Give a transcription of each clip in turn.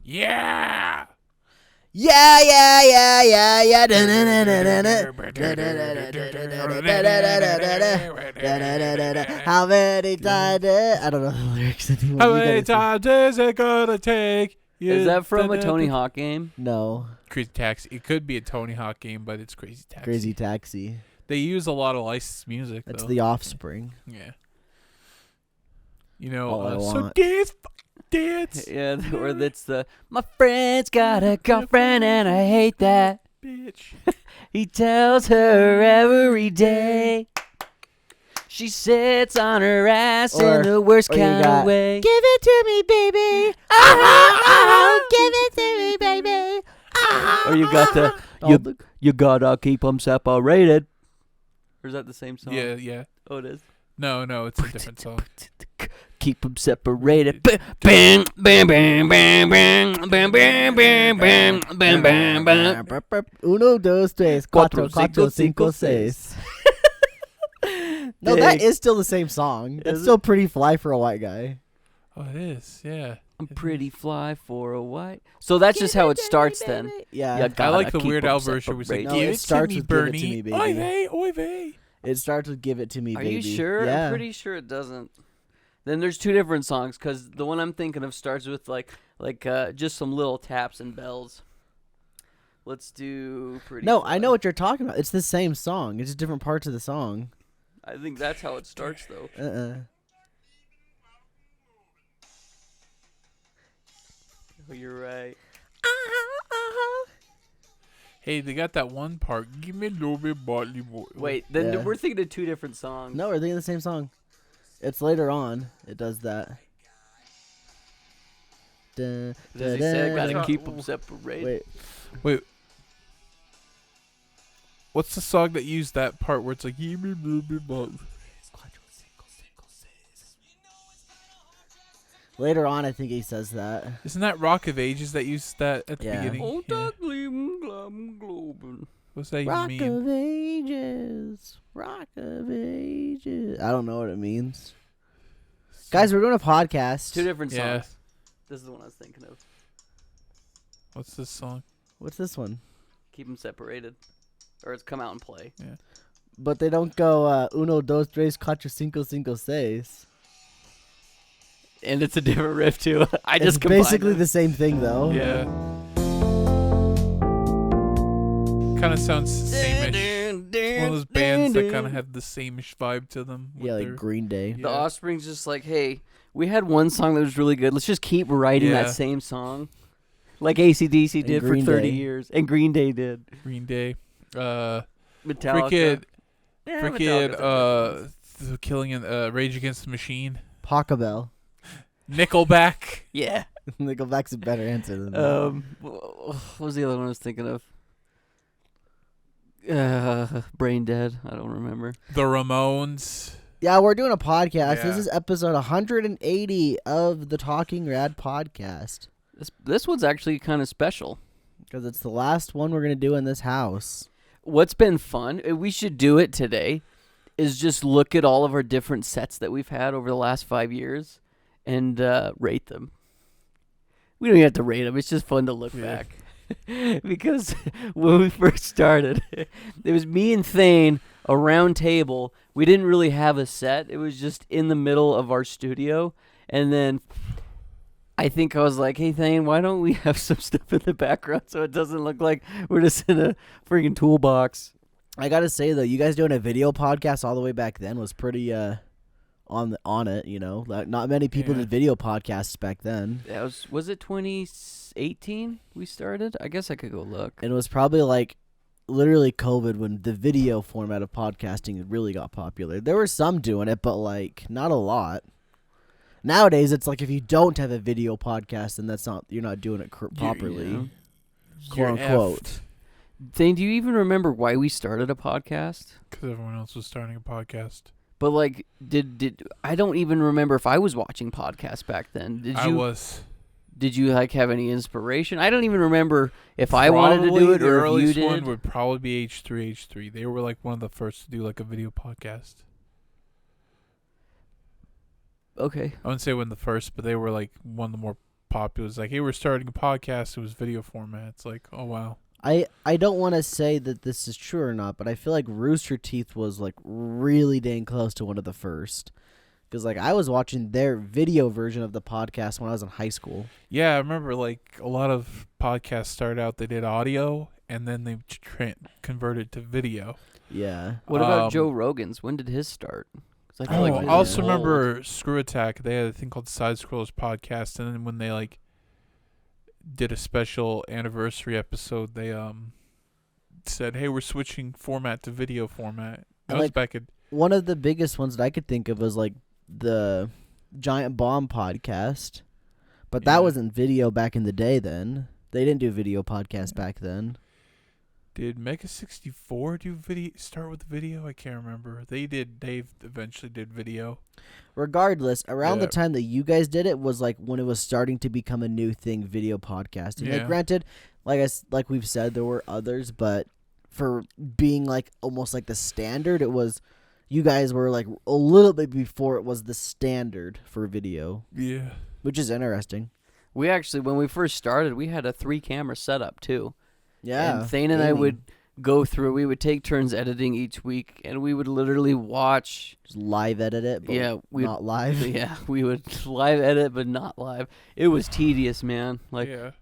Yeah. Yeah, yeah, yeah, yeah, yeah. How many times? I don't know the lyrics anymore. How many times is it gonna take? Is that from a Tony Hawk game? No. Crazy Taxi. It could be a Tony Hawk game, but it's Crazy Taxi. Crazy Taxi. They use a lot of licensed music. That's though. The Offspring. Yeah. You know, All I so want. dance. Yeah, or that's my friend's got a girlfriend and I hate that. Bitch. He tells her every day. She sits on her ass in the worst kind of way. Give it to me, baby. Give it to me, baby. Or you got you gotta keep them separated. Or is that the same song? Yeah. Oh, it is. No, it's a different song. Keep them separated. Bam, bam, bam, bam, bam, bam, bam, bam, bam, bam, bam, bam. Uno, dos, tres, cuatro, cuatro, cinco, seis. No, that is still the same song. That's still pretty fly for a white guy. Oh, it is. Yeah. I'm pretty fly for a white. So that's just how it starts then. Yeah. I like the Weird Al version where it's like, No, give it it to starts me, with give it to Bernie. me, baby. Oy vey, oy vey. It starts with "Give It to Me, Are Baby." you sure? Yeah. I'm pretty sure it doesn't. Then there's two different songs because the one I'm thinking of starts with like just some little taps and bells. Let's do pretty. No, fly. I know what you're talking about. It's the same song. It's just different parts of the song. I think that's how it starts though. Oh, you're right. Hey, they got that one part. Give me a little bit barley boy. Wait, then Yeah. we're thinking of two different songs. No, we're thinking the same song. It's later on. It does that. Does he say I gotta keep them separated? Wait. What's the song that used that part where it's like, give me a little bit barley? Later on, I think he says that. Isn't that Rock of Ages that used that at the Yeah. beginning? Oh, Yeah. What's that even Rock mean? of Ages. Rock of Ages. I don't know what it means. Guys, we're doing a podcast. Two different songs. Yeah. This is the one I was thinking of. What's this song? What's this one? Keep them separated. Or it's come out and play. Yeah. But they don't go uno, dos, tres, cuatro, cinco, cinco, seis. And it's a different riff too. I It's just combined basically them. the same thing, though. Yeah. Kind of sounds same-ish. One of those bands that kind of have the same-ish vibe to them. with Yeah, like their- Green Day. Yeah. The Offspring's just like, hey, we had one song that was really good. Let's just keep writing Yeah. that same song. Like AC/DC did for Green 30 Day. years. And Green Day did. Green Day. Metallica. Freaking, Metallica's killing Rage Against the Machine. Pachelbel. Nickelback. yeah. Nickelback's a better answer than that. What was the other one I was thinking of? Brain Dead. I don't remember. The Ramones. Yeah, we're doing a podcast. This Yeah. is episode 180 of the Talking Rad Podcast. This one's actually kind of special. Because it's the last one we're going to do in this house. What's been fun, we should do it today, is just look at all of our different sets that we've had over the last 5 years and rate them. We don't even have to rate them. It's just fun to look back. Because when we first started, it was me and Thane, a round table. We didn't really have a set. It was just in the middle of our studio. And then I think I was like, hey, Thane, why don't we have some stuff in the background so it doesn't look like we're just in a freaking toolbox? I got to say, though, you guys doing a video podcast all the way back then was pretty on it, you know. Like, not many people did video podcasts back then. Yeah, was it 2018 we started? I guess I could go look. And it was probably like literally COVID when the video format of podcasting really got popular. There were some doing it, but like not a lot. Nowadays, it's like if you don't have a video podcast, then you're not doing it properly, quote unquote. Thane, do you even remember why we started a podcast? Because everyone else was starting a podcast. But like, did I don't even remember if I was watching podcasts back then. Did you? I was. Did you like have any inspiration? I don't even remember if I wanted to do it or if you did. The earliest one would probably be H3H3. They were like one of the first to do like a video podcast. Okay. I wouldn't say one of the first, but they were like one of the more popular. It's like, hey, we're starting a podcast. It was video format. It's like, oh wow. I don't want to say that this is true or not, but I feel like Rooster Teeth was like really dang close to one of the first. Because like I was watching their video version of the podcast when I was in high school. Yeah, I remember like a lot of podcasts started out, they did audio and then they converted to video. Yeah. What about Joe Rogan's? When did his start? 'Cause I feel like I his also is remember Screw Attack. They had a thing called Side Scrollers Podcast, and then when they like did a special anniversary episode, they said, "Hey, we're switching format to video format." That was Like, back in one of the biggest ones that I could think of was like the Giant Bomb podcast, but that Yeah. wasn't video back in the day. Then they didn't do video podcasts back then. Did Mega 64 do video? Start with video? I can't remember. They did. They eventually did video. Regardless, around the Yeah. time that you guys did it was like when it was starting to become a new thing, video podcasting. Like, Yeah. granted, like we've said, there were others, but for being like almost like the standard, it was you guys were like a little bit before it was the standard for video, Yeah. which is interesting. We actually, when we first started, we had a 3-camera setup too. Yeah, And Thane and I would go through. We would take turns editing each week, and we would literally watch. just live edit it, but Yeah, we not live. yeah, we would live edit, but not live. It was tedious, man. Like yeah.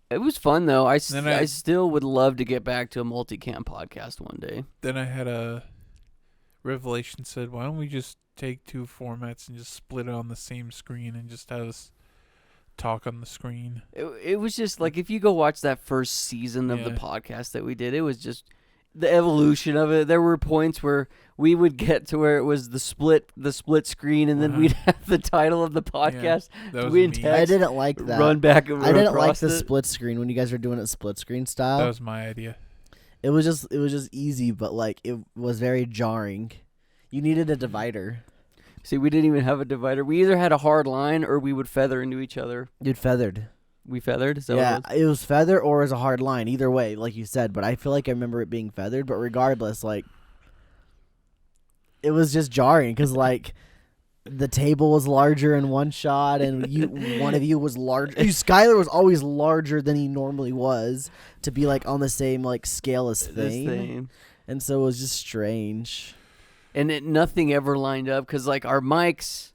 it was fun though. I Then still would love to get back to a multicam podcast one day. Then I had a revelation. Said, why don't we just take two formats and just split it on the same screen and just have us talk on the screen? It was just like if you go watch that first season of the Yeah. podcast that we did, it was just the evolution of it. There were points where we would get to where it was the split screen, and then Uh-huh. we'd have the title of the podcast. That was We in me. text- I didn't like that. Run back and I didn't like across the it. split screen when you guys were doing it split screen style. That was my idea. It was just easy, but like it was very jarring. You needed a divider. See, we didn't even have a divider. We either had a hard line or we would feather into each other. Dude, feathered. We feathered. So Yeah, it was feather or as a hard line. Either way, like you said. But I feel like I remember it being feathered. But regardless, like it was just jarring because like the table was larger in one shot, and one of you was large. Skylar was always larger than he normally was to be like on the same like scale as this Thane. thing. And so it was just strange. And nothing ever lined up because, like, our mics,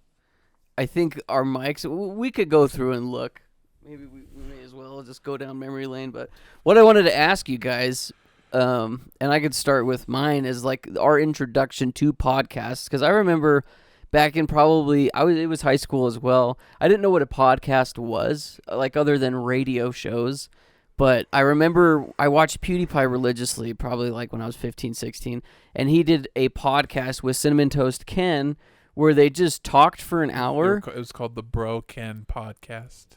I think our mics, we could go through and look. Maybe we may as well just go down memory lane. But what I wanted to ask you guys, and I could start with mine, is like our introduction to podcasts. Because I remember back in it was high school as well. I didn't know what a podcast was, like other than radio shows. But I remember I watched PewDiePie religiously, probably like when I was 15, 16. And he did a podcast with Cinnamon Toast Ken where they just talked for an hour. It was called the Bro Ken Podcast.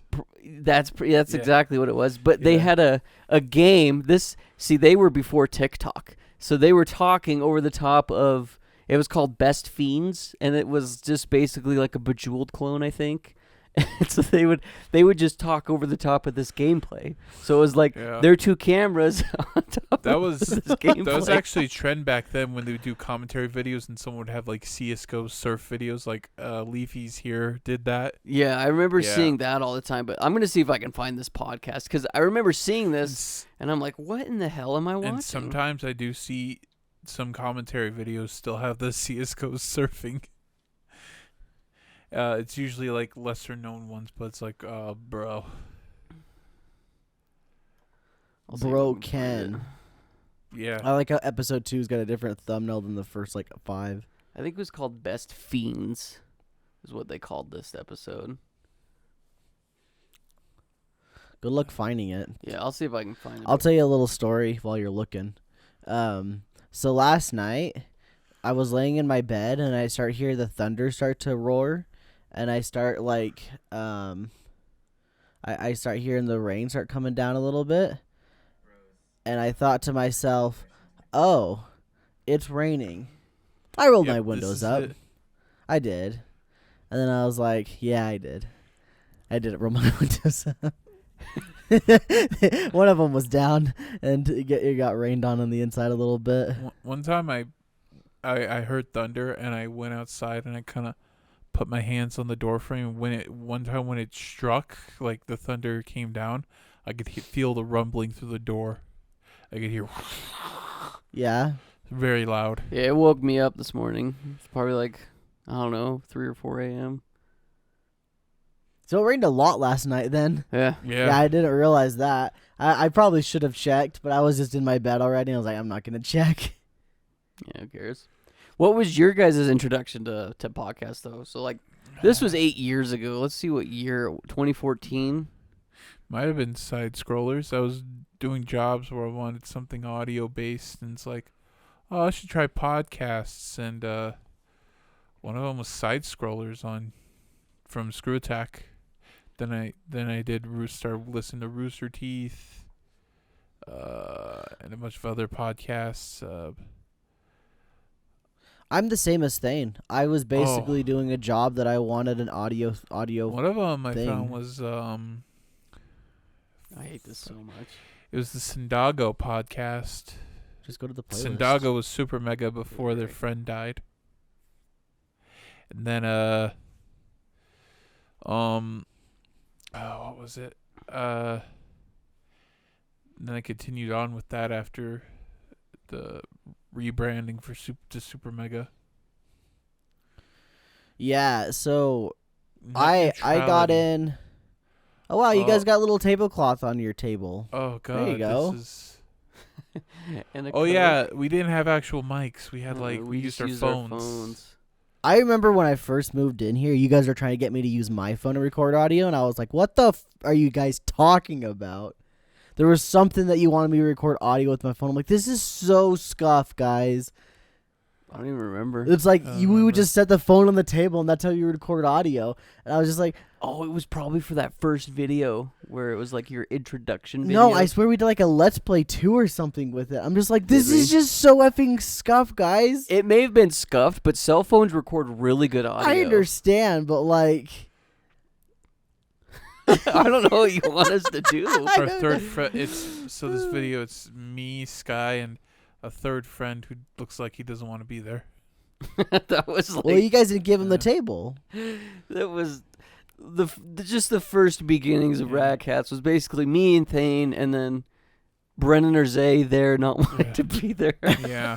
That's Yeah. exactly what it was. But they Yeah. had a game. They were before TikTok. So they were talking over the top of, it was called Best Fiends. And it was just basically like a Bejeweled clone, I think. And so they would just talk over the top of this gameplay. So it was like Yeah. their two cameras on top That of was this that gameplay. was actually a trend back then when they would do commentary videos and someone would have like CS:GO surf videos. Like Leafy's here did that. Yeah, I remember Yeah. seeing that all the time. But I'm going to see if I can find this podcast because I remember seeing this and I'm like, what in the hell am I watching? And sometimes I do see some commentary videos still have the CS:GO surfing. It's usually like lesser known ones, but it's like, bro. I'll see if Bro I can find Ken. it. Yeah. I like how episode 2's got a different thumbnail than the first like 5. I think it was called Best Fiends, is what they called this episode. Good luck finding it. Yeah, I'll see if I can find it. I'll tell you a little story while you're looking. So last night, I was laying in my bed and I start hearing the thunder start to roar, and I start like I start hearing the rain start coming down a little bit, and I thought to myself, "Oh, it's raining." I rolled Yep, my this windows is up. it. I did, and then I was like, "Yeah, I did. I didn't roll my windows up." One of them was down, and it got rained on the inside a little bit. One time I heard thunder and I went outside and I kind of put my hands on the door frame. One time when it struck, like the thunder came down, I could feel the rumbling through the door. I could hear Yeah. very loud. Yeah, it woke me up this morning. It's probably like, I don't know, 3 or 4 a.m. So it rained a lot last night then. Yeah. Yeah, I didn't realize that. I probably should have checked, but I was just in my bed already. I was like, I'm not going to check. Yeah, who cares? What was your guys' introduction to podcasts, though? So, like, this was 8 years ago. Let's see what year. 2014? Might have been side scrollers. I was doing jobs where I wanted something audio based, and it's like, oh, I should try podcasts. And one of them was side scrollers from Screw Attack. Then I did start listening to Rooster Teeth, and a bunch of other podcasts. I'm the same as Thane. I was basically doing a job that I wanted an audio. One of them I thing. found was I hate this so much. it was the Sindago podcast. Just go to the playlist. Sindago was super mega before their friend died. And then what was it? Then I continued on with that after the rebranding to Super Mega. Yeah, so Net I got neutrality. in. Oh wow, you guys got a little tablecloth on your table. Oh god, There you go. this is. And Oh yeah, we didn't have actual mics. We had we just used our phones. I remember when I first moved in here, you guys were trying to get me to use my phone to record audio, and I was like, what the are you guys talking about? There was something that you wanted me to record audio with my phone. I'm like, this is so scuff, guys. I don't even remember. It's like I don't we remember. would just set the phone on the table, and that's how you record audio. And I was just like, Oh, it was probably for that first video where it was like your introduction video. no, I swear we did like a Let's Play 2 or something with it. I'm just like, this Did we? is just so effing scuff, guys. It may have been scuffed, but cell phones record really good audio. I understand, but like... I don't know what you want us to do. Our third friend. This video. It's me, Sky, and a third friend who looks like he doesn't want to be there. That was like Well, you guys didn't give him the Yeah. table. that was just the first beginnings of Yeah. Rad Katz was basically me and Thane, and then Brennan or Zay there not wanting Yeah. to be there. Yeah.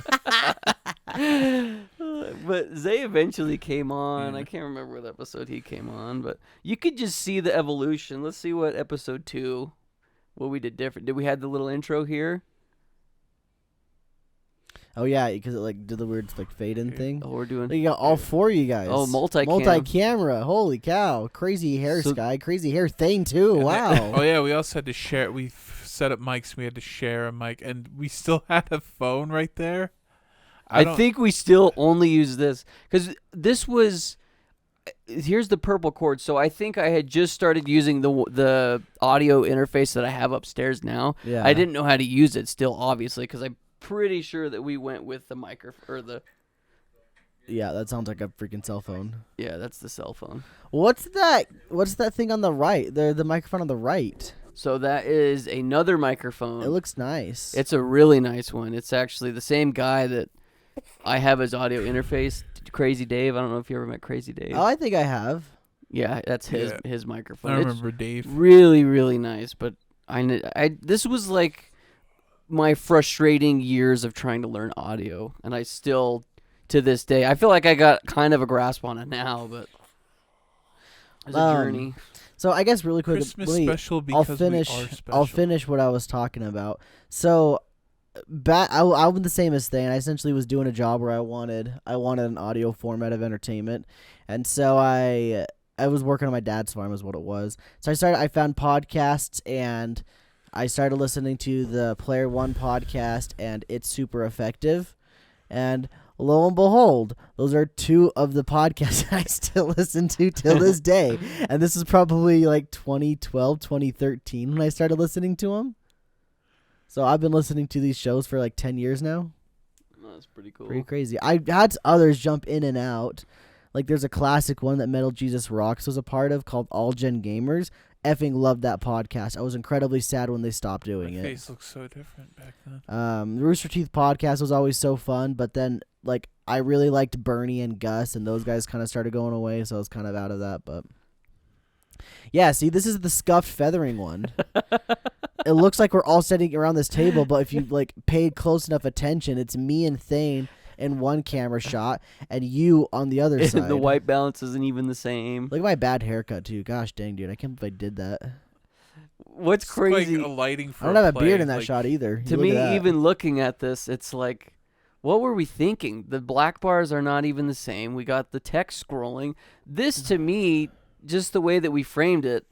But Zay eventually came on. Yeah. I can't remember what episode he came on, but you could just see the evolution. Let's see what episode 2, what we did different. Did we have the little intro here? Oh, yeah, because it like did the weird like fade in thing. Oh, we're doing. You got all four of you guys. Oh, multi-cam. Multi-camera. Holy cow. Crazy hair, So- Sky. Crazy hair Thane, too. And Wow. then- oh yeah, we also had to share. We set up mics. We had to share a mic, and we still had a phone right there. I don't- think we still only use this because this was. Here's the purple cord. So I think I had just started using the audio interface that I have upstairs now. Yeah. I didn't know how to use it still, obviously, because I'm pretty sure that we went with the microphone or the. Yeah, that sounds like a freaking cell phone. Yeah, that's the cell phone. What's that thing on the right? The microphone on the right. So that is another microphone. It looks nice. It's a really nice one. It's actually the same guy that I have as audio interface, Crazy Dave. I don't know if you ever met Crazy Dave. Oh, I think I have. Yeah, that's his Yeah. his microphone. I It's remember Dave. really, really nice. But I this was like my frustrating years of trying to learn audio, and I still, to this day, I feel like I got kind of a grasp on it now, but it's a journey. So I guess really quick, Christmas let me- special because we are special. I'll finish what I was talking about. So, I'm the same as Thane. I essentially was doing a job where I wanted an audio format of entertainment, and so I was working on my dad's farm, is what it was. So I found podcasts, and I started listening to the Player One podcast, and it's super effective, and lo and behold, those are two of the podcasts I still listen to till this day. And this is probably like 2012, 2013 when I started listening to them. So I've been listening to these shows for like 10 years now. Oh, that's pretty cool. Pretty crazy. I had others jump in and out. Like there's a classic one that Metal Jesus Rocks was a part of called All Gen Gamers. Effing loved that podcast. I was incredibly sad when they stopped doing My it. face looks so different back then. The Rooster Teeth podcast was always so fun, but then like I really liked Bernie and Gus, and those guys kind of started going away, so I was kind of out of that. But yeah, see, this is the scuffed feathering one. It looks like we're all sitting around this table, but if you like paid close enough attention, it's me and Thane in one camera shot, and you on the other side. The white balance isn't even the same. Look at my bad haircut too. Gosh dang, dude, I can't believe I did that. What's It's crazy? like a lighting for I don't have a play, beard in that like, shot either. To me, even looking at this, it's like, what were we thinking? The black bars are not even the same. We got the text scrolling. This, to me, just the way that we framed it,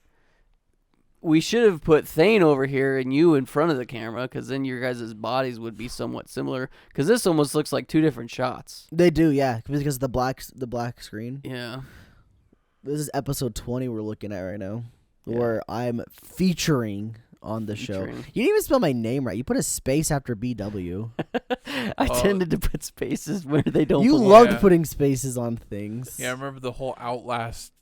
we should have put Thane over here and you in front of the camera, because then your guys' bodies would be somewhat similar. Because this almost looks like two different shots. They do, yeah, because of the black screen. Yeah. This is episode 20 we're looking at right now, Yeah. where I'm featuring on the show. Featuring. You didn't even spell my name right. You put a space after BW. I tended to put spaces where they don't You belong. loved Yeah. putting spaces on things. Yeah, I remember the whole Outlast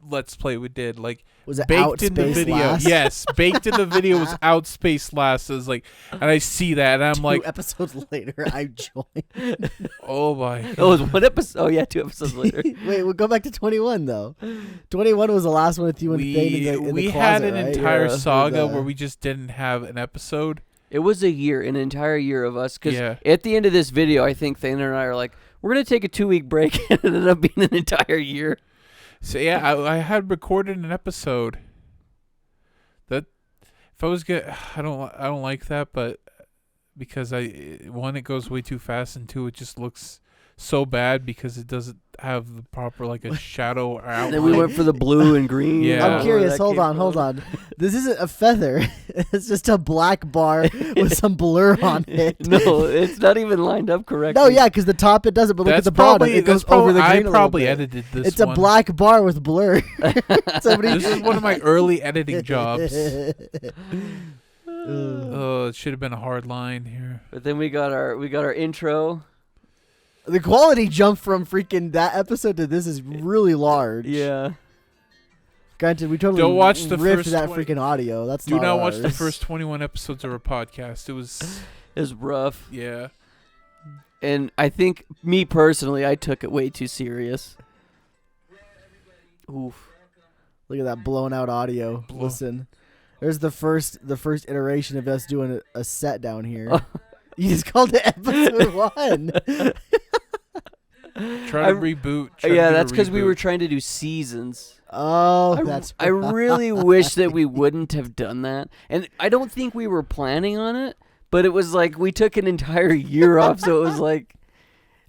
Let's Play we did. Like Was it baked out in the space video. last? Yes, baked in the video was Outspace Last. It was like, and I see that, and I'm 2 like, episodes later, I joined. oh my. It was one episode. Oh, yeah, 2 episodes later. Wait, we'll go back to 21 though. 21 was the last one with you and Thane in the We closet, had an right? entire Yeah. saga With, where we just didn't have an episode. It was a year, an entire year of us. Because Yeah. at the end of this video, I think Thane and I are like, we're going to take a 2-week break. And it ended up being an entire year. So yeah, I had recorded an episode. That if I was good, I don't like that, but because one, it goes way too fast, and 2, it just looks so bad because it doesn't have the proper like a shadow or outline. And then we went for the blue and green. Yeah. I'm where curious. Hold on. This isn't a feather. It's just a black bar with some blur on it. No, it's not even lined up correctly. No, yeah, because the top it doesn't, but look at That's the bottom. probably It goes that's over the green I a little probably bit. edited this. It's a one. black bar with blur. Somebody. This is one of my early editing jobs. Ugh. Oh, it should have been a hard line here. But then we got our intro. The quality jump from freaking that episode to this is really large. Yeah. Granted, we totally Don't watch the riffed first that 20 freaking audio. That's Do not watch the ours. first 21 episodes of our podcast. It was It was rough. yeah. And I think, me personally, I took it way too serious. Oof. Look at that blown out audio. Listen, there's the first iteration of us doing a set down here. Oh. You just called it episode 1. Try to reboot. Try to Yeah, do a that's because we reboot. were trying to do seasons. Oh, that's I really wish that we wouldn't have done that. And I don't think we were planning on it, but it was like we took an entire year off, so it was like...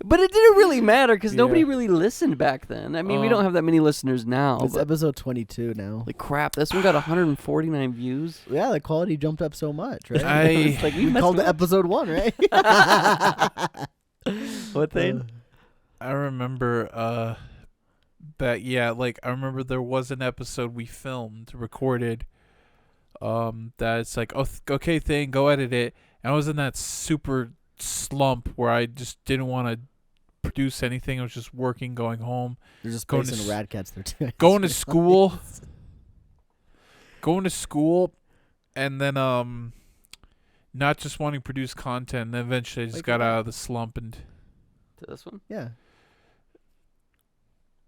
But it didn't really matter because nobody Yeah. really listened back then. I mean, we don't have that many listeners now. It's But episode 22 now. like crap, this one got 149 views. Yeah, the quality jumped up so much, right? It's like we You messed called it up. episode 1, right? What thing? I remember that I remember there was an episode we recorded that it's like, okay thing, go edit it. And I was in that super slump where I just didn't want to produce anything. I was just working, going home, There's just Going space to in Rad Cats there too. going to school, and then not just wanting to produce content. And then eventually I just Like got what? out of the slump and To this one? Yeah.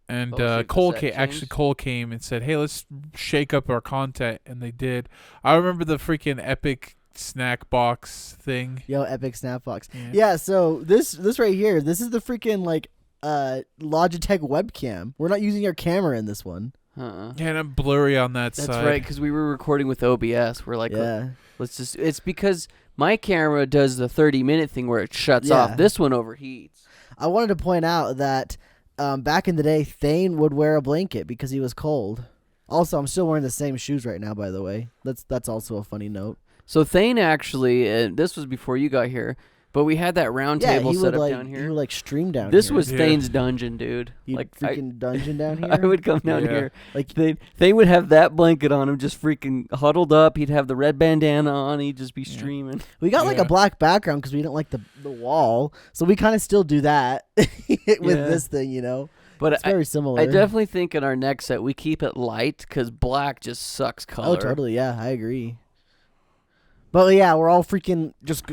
And Oh, so the Cole set changed? Cole came and said, "Hey, let's shake up our content," and they did. I remember the freaking epic snack box thing. Yo, epic snapbox. Yeah, so this right here, this is the freaking like Logitech webcam. We're not using our camera in this one. Uh-uh. Yeah, and I'm blurry on that That's side. right, because we were recording with OBS. We're like, Yeah. let's just... It's because my camera does the 30-minute thing where it shuts Yeah. off. This one overheats. I wanted to point out that back in the day, Thane would wear a blanket because he was cold. Also, I'm still wearing the same shoes right now, by the way. That's also a funny note. So Thane actually, this was before you got here, but we had that round Yeah, table he set would up like down he here. would like stream down This here. was Yeah. Thane's dungeon, dude. He'd Like freaking dungeon down here. I would come down Yeah. here. Like Thane would have that blanket on him, just freaking huddled up. He'd have the red bandana on. He'd just be Yeah. streaming. we got like Yeah. a black background because we don't like the wall, so we kind of still do that with Yeah. this thing, you know. But It's very similar. I definitely think in our next set we keep it light because black just sucks color. Oh, totally. Yeah, I agree. But yeah, we're all freaking just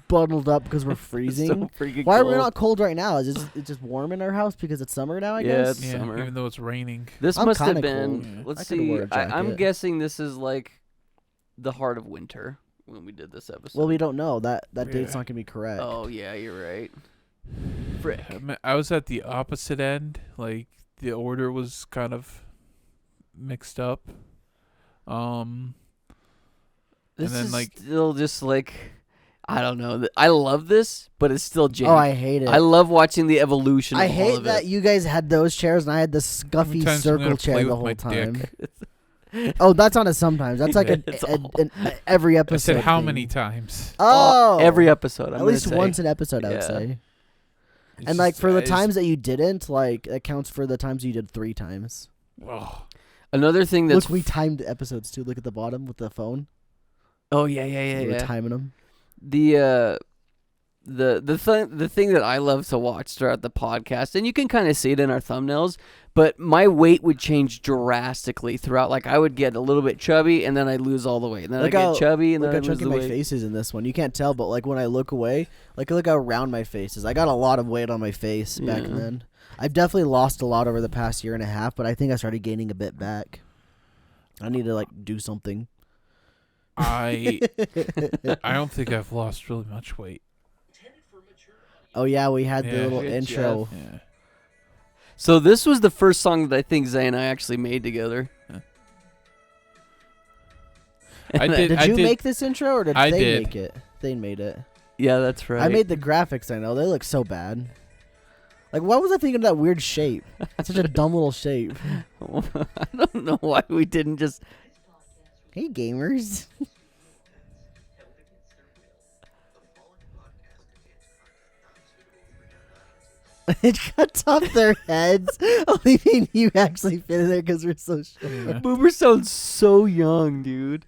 bundled up because we're It's freezing. so freaking Why are cold. we not cold right now? Is it just warm in our house because it's summer now? I Yeah, guess. it's Yeah, summer. even though it's raining. This I'm must have kinda been. cold. I Let's could've wore see. a I'm jacket. guessing this is like the heart of winter when we did this episode. Well, we don't know. That date's Yeah. not gonna be correct. Oh yeah, you're right. Frick. I was at the opposite end. Like the order was kind of mixed up. This then, is like- still just like I don't know. I love this, but it's still jank. Oh, I hate it. I love watching the evolution. I of all hate of that it. you guys had those chairs and I had the scuffy times I'm circle gonna chair play the with whole my time. dick? Oh, that's not a sometimes. That's like It's every I episode. said how thing. many times? Oh, every episode. I'm At gonna least say. once an episode, I would Yeah. say. It's And like just- for the it's- times that you didn't, like it counts for the times you did 3 times. Oh, Another thing that's Look, we timed episodes too. Look at the bottom with the phone. oh yeah. We were timing them. The thing that I love to watch throughout the podcast, and you can kind of see it in our thumbnails, but my weight would change drastically throughout. Like I would get a little bit chubby, and then I'd lose all the weight, and then Look I how- get chubby, and Look then how I lose chunky the my weight. face is in this one. You can't tell, but like when I look away, like look how round my face is. I got a lot of weight on my face back Yeah. then. I've definitely lost a lot over the past year and a half, but I think I started gaining a bit back. I need to like do something. I don't think I've lost really much weight. Oh yeah, we had the Yeah. little Good intro. Yeah. So this was the first song that I think Zay and I actually made together. Huh. And I did- Did you make this intro or did I they did. make it? They made it. Yeah, that's right. I made the graphics. I know they look so bad. Like, why was I thinking of that weird shape? It's such a dumb little shape. I don't know why we didn't just. Hey, gamers. It cuts off their heads. Only me and you actually fit in there because we're so short. Yeah. Boomer sounds so young, dude.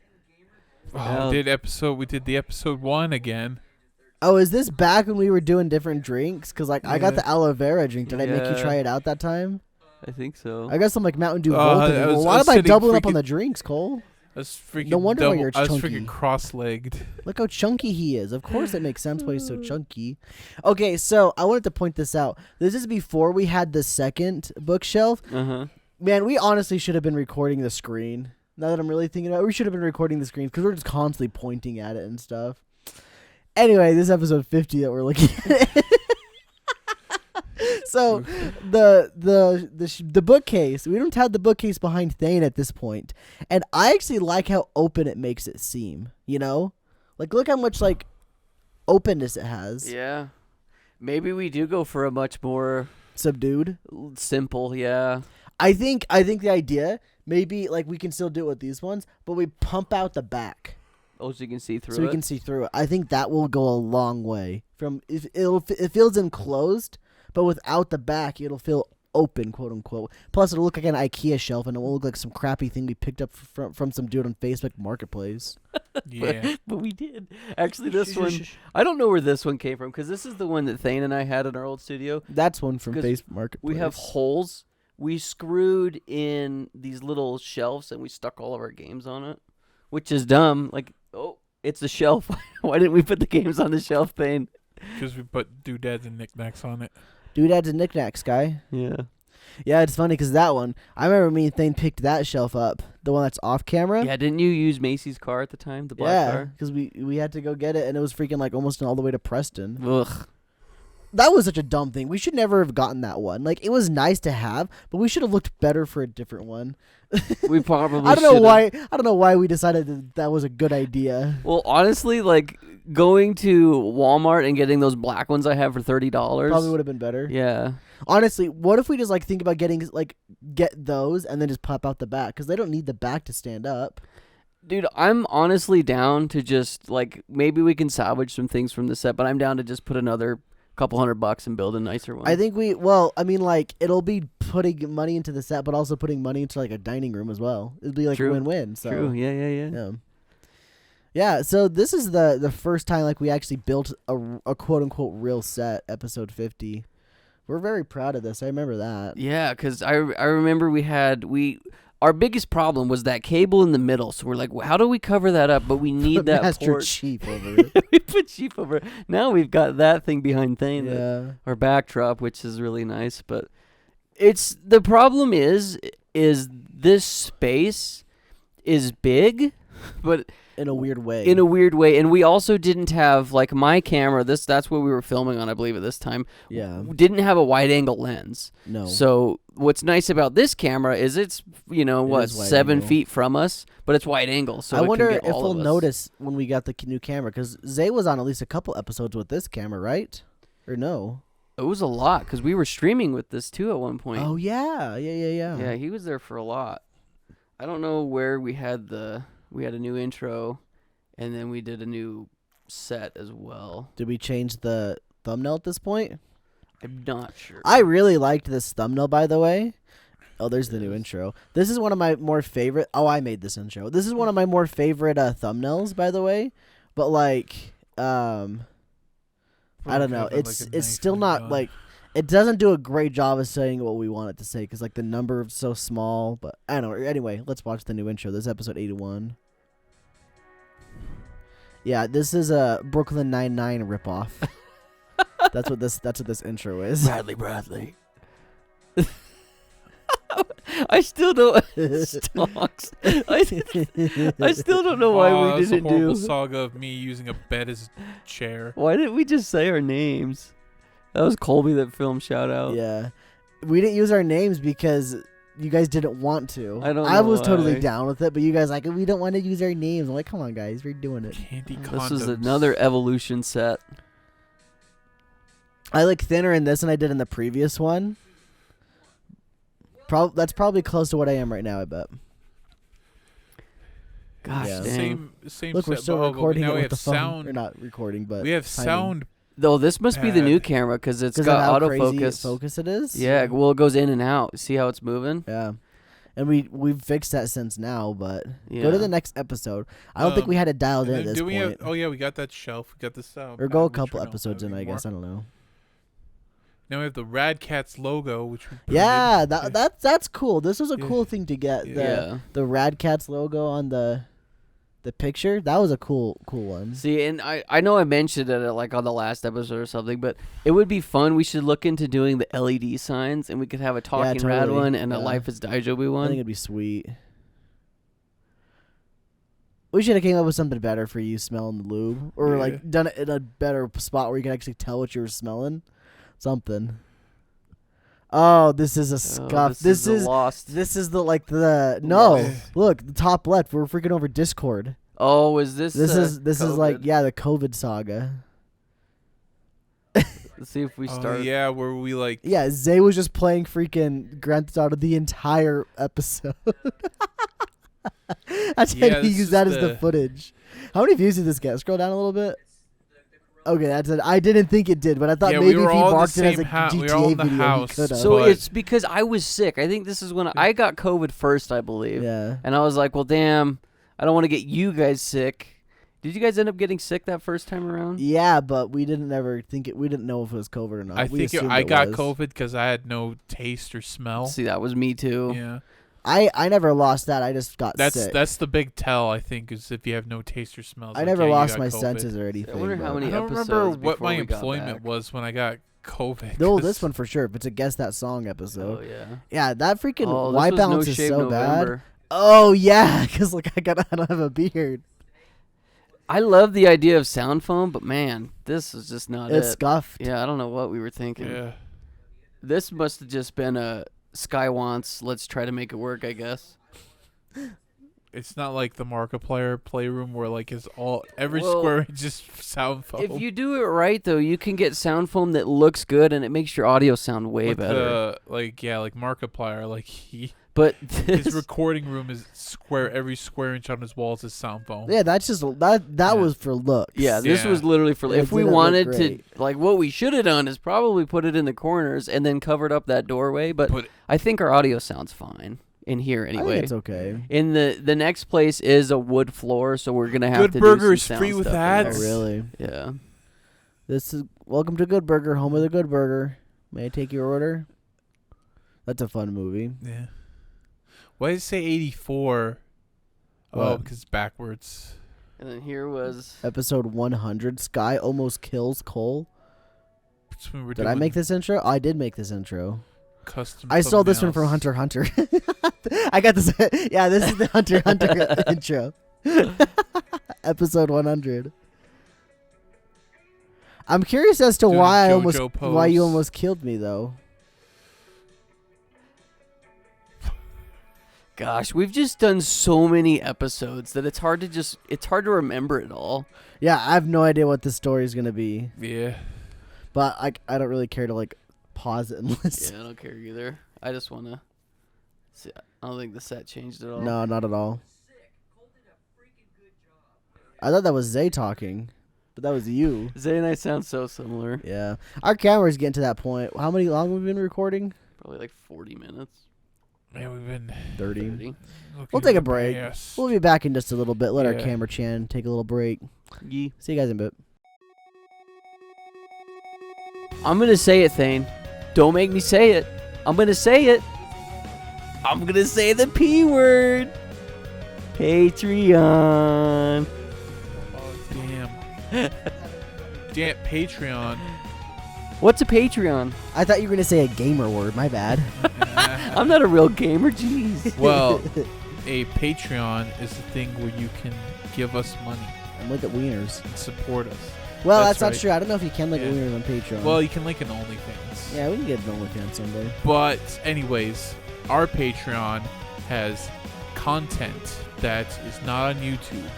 Oh, we did the episode 1 again. Oh, is this back when we were doing different drinks? Because, like, I got Yeah. the aloe vera drink. Did I make you Yeah. try it out that time? I think so. I got some, like, Mountain Dew Oh, Volt. I was- Well, why I was am I sitting doubling up on freaking- the drinks, Cole? I was freaking No wonder why you're I was chunky. freaking cross-legged. Look how chunky he is. Of course it makes sense why he's so chunky. Okay, so I wanted to point this out. This is before we had the second bookshelf. Uh-huh. Man, we honestly should have been recording the screen. Now that I'm really thinking about it, we should have been recording the screen because we're just constantly pointing at it and stuff. Anyway, this is episode 50 that we're looking at. So the bookcase, we don't have the bookcase behind Thane at this point, and I actually like how open it makes it seem. You know, like look how much like openness it has. Yeah. Maybe we do go for a much more Subdued. simple, yeah. I think the idea maybe like we can still do it with these ones, but we pump out the back Oh, so you can see through so it. we can see through it. I think that will go a long way. From if it feels enclosed, but without the back, it'll feel open, quote unquote. Plus, it'll look like an IKEA shelf, and it won't look like some crappy thing we picked up from some dude on Facebook Marketplace. Yeah. But we did. Actually, this one, I don't know where this one came from because this is the one that Thane and I had in our old studio. That's one from 'Cause Facebook Marketplace. We have holes. We screwed in these little shelves and we stuck all of our games on it, which is dumb. Like, oh, it's a shelf. Why didn't we put the games on the shelf, Thane? Because we put doodads and knickknacks on it. Doodads and knickknacks, guy. Yeah. Yeah, it's funny because that one, I remember me and Thane picked that shelf up, the one that's off camera. Yeah, didn't you use Macy's car at the time, the black Yeah, car? because we had to go get it, and it was freaking like almost all the way to Preston. Ugh. That was such a dumb thing. We should never have gotten that one. Like, it was nice to have, but we should have looked better for a different one. We probably I don't know should've. why. I don't know why we decided that was a good idea. Well, honestly, like going to Walmart and getting those black ones I have for $30. Probably would have been better. Yeah. Honestly, what if we just like think about get those and then just pop out the back because they don't need the back to stand up. Dude, I'm honestly down to just like maybe we can salvage some things from the set, but I'm down to just put another couple $100 and build a nicer one. I think it'll be putting money into the set, but also putting money into like a dining room as well. It'd be like True. a win-win. So. True. Yeah. Yeah. Yeah, so this is the first time like we actually built a quote unquote real set, episode 50. We're very proud of this. I remember that. Yeah, because I remember we our biggest problem was that cable in the middle. So we're like, well, how do we cover that up? But we need that Master port. Chief over it. We put Chief over it. Now we've got that thing behind Thane, Yeah. our backdrop, which is really nice. But it's the problem is this space is big, but In a weird way. in a weird way. And we also didn't have, like, my camera, that's what we were filming on, I believe, at this time. Yeah. Didn't have a wide angle lens. No. So what's nice about this camera is it's, It is wide 7 angle. feet from us, but it's wide angle. So I it can wonder get if all we'll of us. notice when we got the new camera, because Zay was on at least a couple episodes with this camera, right? Or no? It was a lot because we were streaming with this too at one point. Oh yeah. Yeah, he was there for a lot. I don't know where we had a new intro, and then we did a new set as well. Did we change the thumbnail at this point? I'm not sure. I really liked this thumbnail, by the way. Oh, there's the new intro. This is one of my more favorite. Oh, I made this intro. This is one of my more favorite thumbnails, by the way. But like, I don't know. It's still not like. It doesn't do a great job of saying what we want it to say because like the number is so small. But I don't know. Anyway, let's watch the new intro. This is episode 81. Yeah, this is a Brooklyn Nine-Nine ripoff. That's what this intro is. Bradley. I still don't. Stonks. I still don't know why we didn't It's a horrible do. saga of me using a bed as chair. Why didn't we just say our names? That was Colby that filmed shout out. Yeah, we didn't use our names because you guys didn't want to. I don't I know was totally why. down with it, but you guys like we don't want to use our names. I'm like, come on, guys, we're doing it. Candy This condoms. was another evolution set. I look thinner in this than I did in the previous one. That's probably close to what I am right now. I bet. Gosh Yeah. dang. Same. Look, we're set, still but recording now it we with have the phone. sound. Or not recording, but We have timing. sound. Though this must be the new Pad. camera because it's 'Cause got of how crazy autofocus. focus it is. Yeah, well, it goes in and out. See how it's moving? Yeah. And we've fixed that since now, but Yeah. go to the next episode. I don't think we had it dialed in at this Do we point. have? Oh yeah, we got that shelf. We got the sound. Or go a pad, which couple we don't episodes have in, I anymore. guess. I don't know. Now we have the Radkatz logo, which we Yeah, printed. that's cool. This was a Yeah. cool thing to get. Yeah. The Radcats logo on the picture. That was a cool one. See, and I know I mentioned it like on the last episode or something, but it would be fun. We should look into doing the LED signs, and we could have a Talking Rad totally. one and a Yeah. Life is Daijobi I think one. it'd be sweet. We should have came up with something better for you smelling the lube, or Yeah. like done it in a better spot where you can actually tell what you were smelling. Something. Oh, this is a scuff. This is is lost. this is the like the no. Lost. Look, the top left. We're freaking over Discord. Oh, is this? This is like COVID? the COVID saga. Let's see if we Oh start. yeah, where we like. Yeah, Zay was just playing freaking Grand Theft Auto the entire episode. That's how Yeah, you this use is that as the the- footage. How many views did this get? Scroll down a little bit. Okay, that's it. I didn't think it did, but I thought Yeah, maybe we were if he all in the marked it as a same house. GTA We were all in the video, house, he could have. So But- it's because I was sick. I think this is when I got COVID first, I believe. Yeah. And I was like, well, damn, I don't want to get you guys sick. Did you guys end up getting sick that first time around? Yeah, but we didn't ever think it. We didn't know if it was COVID or not. I We think assumed I it got was. COVID because I had no taste or smell. See, that was me too. Yeah, I never lost that. I just got that's sick. that's the big tell. I think is if you have no taste or smell. It's I like, never yeah, you lost got my COVID. senses or anything. I wonder how but- many I don't remember episodes what before my we got employment back. was when I got COVID. No, 'cause- this one for sure. If it's a Guess That Song Oh episode. yeah. Yeah, that freaking Oh, white this was balance No is Shave so bad. November. Oh yeah, because like I don't have a beard. I love the idea of sound foam, but man, this is just not It's it. scuffed. Yeah, I don't know what we were thinking. Yeah. This must have just been a Sky wants. Let's try to make it work, I guess. It's not like the Markiplier playroom where like is all every Well, square inch is sound foam. If you do it right, though, you can get sound foam that looks good and it makes your audio sound way like better. like Markiplier, like But his this, recording room is square. Every square inch on his walls is sound foam. Yeah, that's just that Yeah. was for looks. yeah, this Yeah. was literally for. It If we didn't look wanted to, great. like, what we should have done is probably put it in the corners and then covered up that doorway. But But I think our audio sounds fine in here I think anyway. it's okay. In the next place is a wood floor, so we're gonna have Good to Burger do is some free sound with stuff in ads. Oh, there. really? Yeah. This is welcome to Good Burger, home of the Good Burger. May I take your order? That's a fun movie. yeah. Why did it say 84? Oh, What? because it's backwards. And then here was Episode 100. Sky almost kills Cole. That's when we're Did I doing make this intro? I did make this intro. custom. I stole this one from thumbnails. Hunter x Hunter. I got this. Yeah, this is the Hunter x Hunter intro. Episode 100. I'm curious as to Doing why JoJo why you pose. almost killed me though. Gosh, we've just done so many episodes that it's hard to remember it all. Yeah, I have no idea what this story is gonna be, Yeah. but I don't really care to like pause it and listen. Yeah, I don't care either. I just want to see. I don't think the set changed at all. No, not at all. I thought that was Zay talking, but that was you. Zay and I sound so similar. Yeah, our camera's getting to that point. How long have we been recording? Probably like 40 minutes. Man, we've been 30. 30. We'll take a break. Yes. We'll be back in just a little bit. Let our Yeah. camera chan take a little break. Yee. See you guys in a bit. I'm going to say it, Thane. Don't make me say it. I'm going to say it. I'm going to say the P word. Patreon. Oh, damn. Damn, Patreon. What's a Patreon? I thought you were gonna say a gamer word. My bad. I'm not a real gamer. Jeez. Well, a Patreon is a thing where you can give us money I'm like at Wieners. and support us. Well, That's that's not right. true. I don't know if you can like Yeah. Wieners on Patreon. Well, you can link an OnlyFans. yeah, we can get an OnlyFans someday. But anyways, our Patreon has content that is not on YouTube.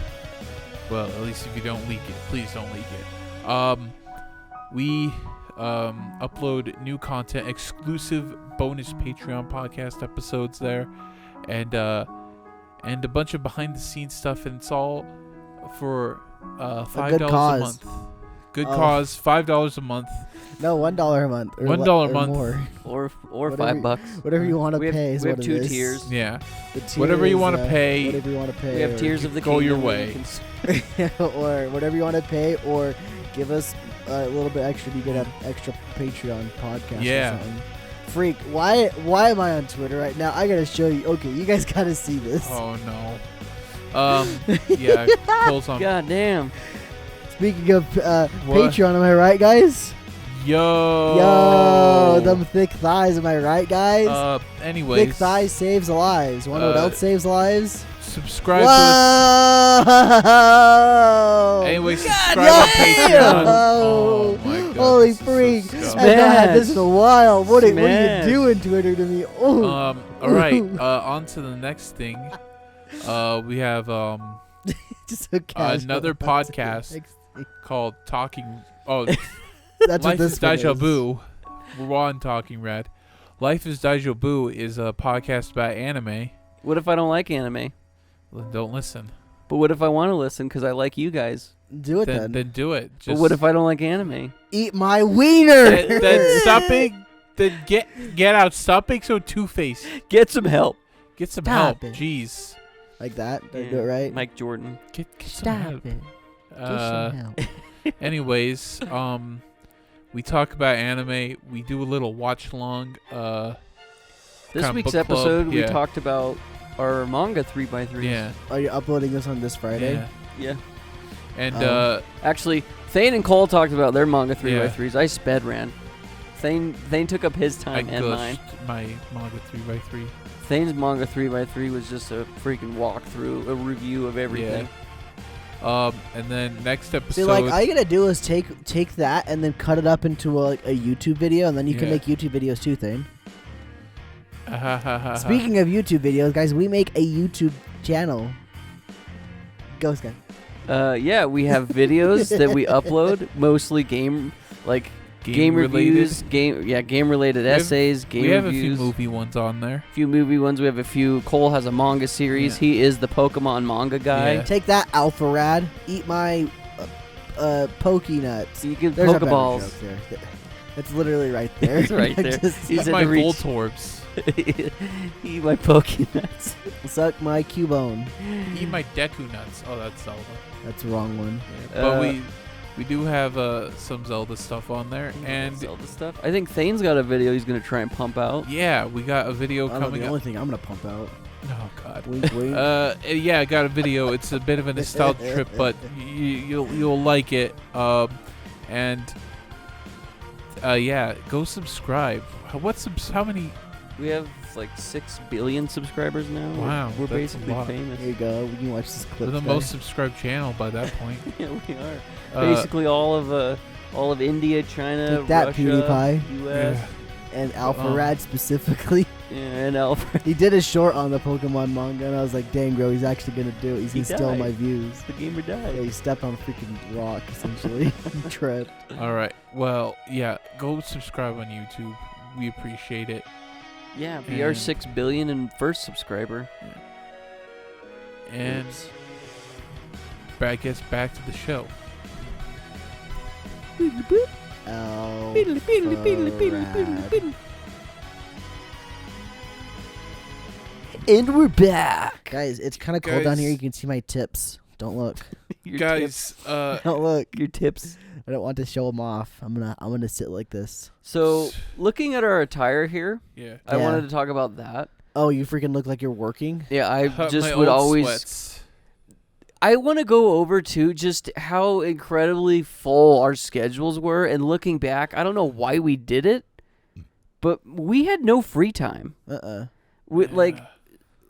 Well, at least if you don't leak it, please don't leak it. We upload new content, exclusive bonus Patreon podcast episodes there, and a bunch of behind the scenes stuff, and it's all for $5 a cause. month. Good Oh. cause, $5 a month. No, $1 a month. Or $1 a or month. More. Or Whatever $5. Whatever you want to We have- pay is we have what two it is. tiers. Yeah, The tier Whatever you is, wanna pay. Whatever you want to pay. We have or- tiers of the go your kingdom where you way. can or whatever you want to pay, or give us a little bit extra. You get an extra Patreon podcast. Yeah. Or something. Freak, why am I on Twitter right now? I gotta show you. Okay, you guys gotta see this. Oh no. Yeah, Cole's on. God damn. Speaking of What? Patreon, am I right, guys? Yo. Yo, them thick thighs. Am I right, guys? Anyways, Thick thighs saves lives. Want to know what else saves lives? subscribe to us. Whoa! Anyway, subscribe Yo! on Patreon. Oh my god. Holy this is so freak! scuffed. I've not had this in a while. What are you Smash. doing, Twitter, to me? Oh. All right. On to the next thing. We have Just so casual. another On to the podcast. next thing. called Talking. Oh, That's what Life this is one Deja Vu. We're on Talking Rad. Life is Deja Vu is a podcast about anime. What if I don't like anime? Well, don't listen. But what if I want to listen because I like you guys? Do it then. Then do it. But what if I don't like anime? Eat my wiener. then stop being. Then get out. Stop being so two-faced. Get some help. Get some Stop help. it. Jeez. Like that? Did I Yeah. do it right? Mike Jordan. Get some Stop help. it. Get some help. Anyways, we talk about anime. We do a little watch along. This Kinda week's book club, episode, we yeah. talked about our manga 3x3s. Yeah. Are you uploading this on this Friday? Yeah. Yeah. And Actually, Thane and Cole talked about their manga 3x3s. I sped ran. Thane took up his I time and mine. gushed my manga 3x3. Thane's manga 3x3 was just a freaking walkthrough, a review of everything. And then next episode. See, like, all you gotta do is take that and then cut it up into a YouTube video, and then you can Yeah. make YouTube videos too, Thane. Uh-huh. Speaking of YouTube videos, guys, we make a YouTube channel. Go, Sky. Yeah, we have videos that we upload, mostly game reviews, game related have- essays, game we have reviews. a few movie ones on there. Few movie ones. We have a few. Cole has a manga series. Yeah. He is the Pokemon manga guy. Yeah. Take that, Alpha Rad. Eat my pokey nuts. You give There's a better Pokeballs. joke there. It's literally right there. It's right there. Just He's Eat in my the reach. Voltorbs. Eat my Pokenuts. suck my Cubone. Eat my Deku nuts. Oh, that's Zelda. That's the wrong one. Yeah, but we do have some Zelda stuff on there, and Zelda stuff. I think Thane's got a video he's gonna try and pump out. yeah, we got a video I don't know, coming the up. only thing I'm gonna pump out. Oh God. Wink, wink. Yeah, I got a video. It's a bit of a nostalgia trip, but you'll like it. Yeah, go subscribe. How many? We have like 6 billion subscribers now. Wow, we're that's a basically lot. famous. Here you go. We can watch this clip. We're the most subscribed channel by that point. Yeah, we are. Basically, all of India, China, Take that, Russia, PewDiePie. US, And Alpha Rad specifically. and Alfred. He did a short on the Pokemon manga, and I was like, dang, bro, he's actually going to do it. He's going to steal died. my views. The gamer died. Yeah, he stepped on a freaking rock, essentially. He tripped. All right. Well, yeah. Go subscribe on YouTube. We appreciate it. Yeah, we are And- 6 billion and first subscriber. And I guess back to the show. Alpha And we're back. Guys, it's kind of cold down here. Guys. You can see my tips. Don't look. Your Guys, Don't look. your tips. I don't want to show them off. I'm gonna sit like this. So, looking at our attire here, yeah. I Yeah. wanted to talk about that. Oh, you freaking look like you're working. Yeah, I just My would old always. sweats. I want to go over too just how incredibly full our schedules were, and looking back, I don't know why we did it, but we had no free time. With like Yeah.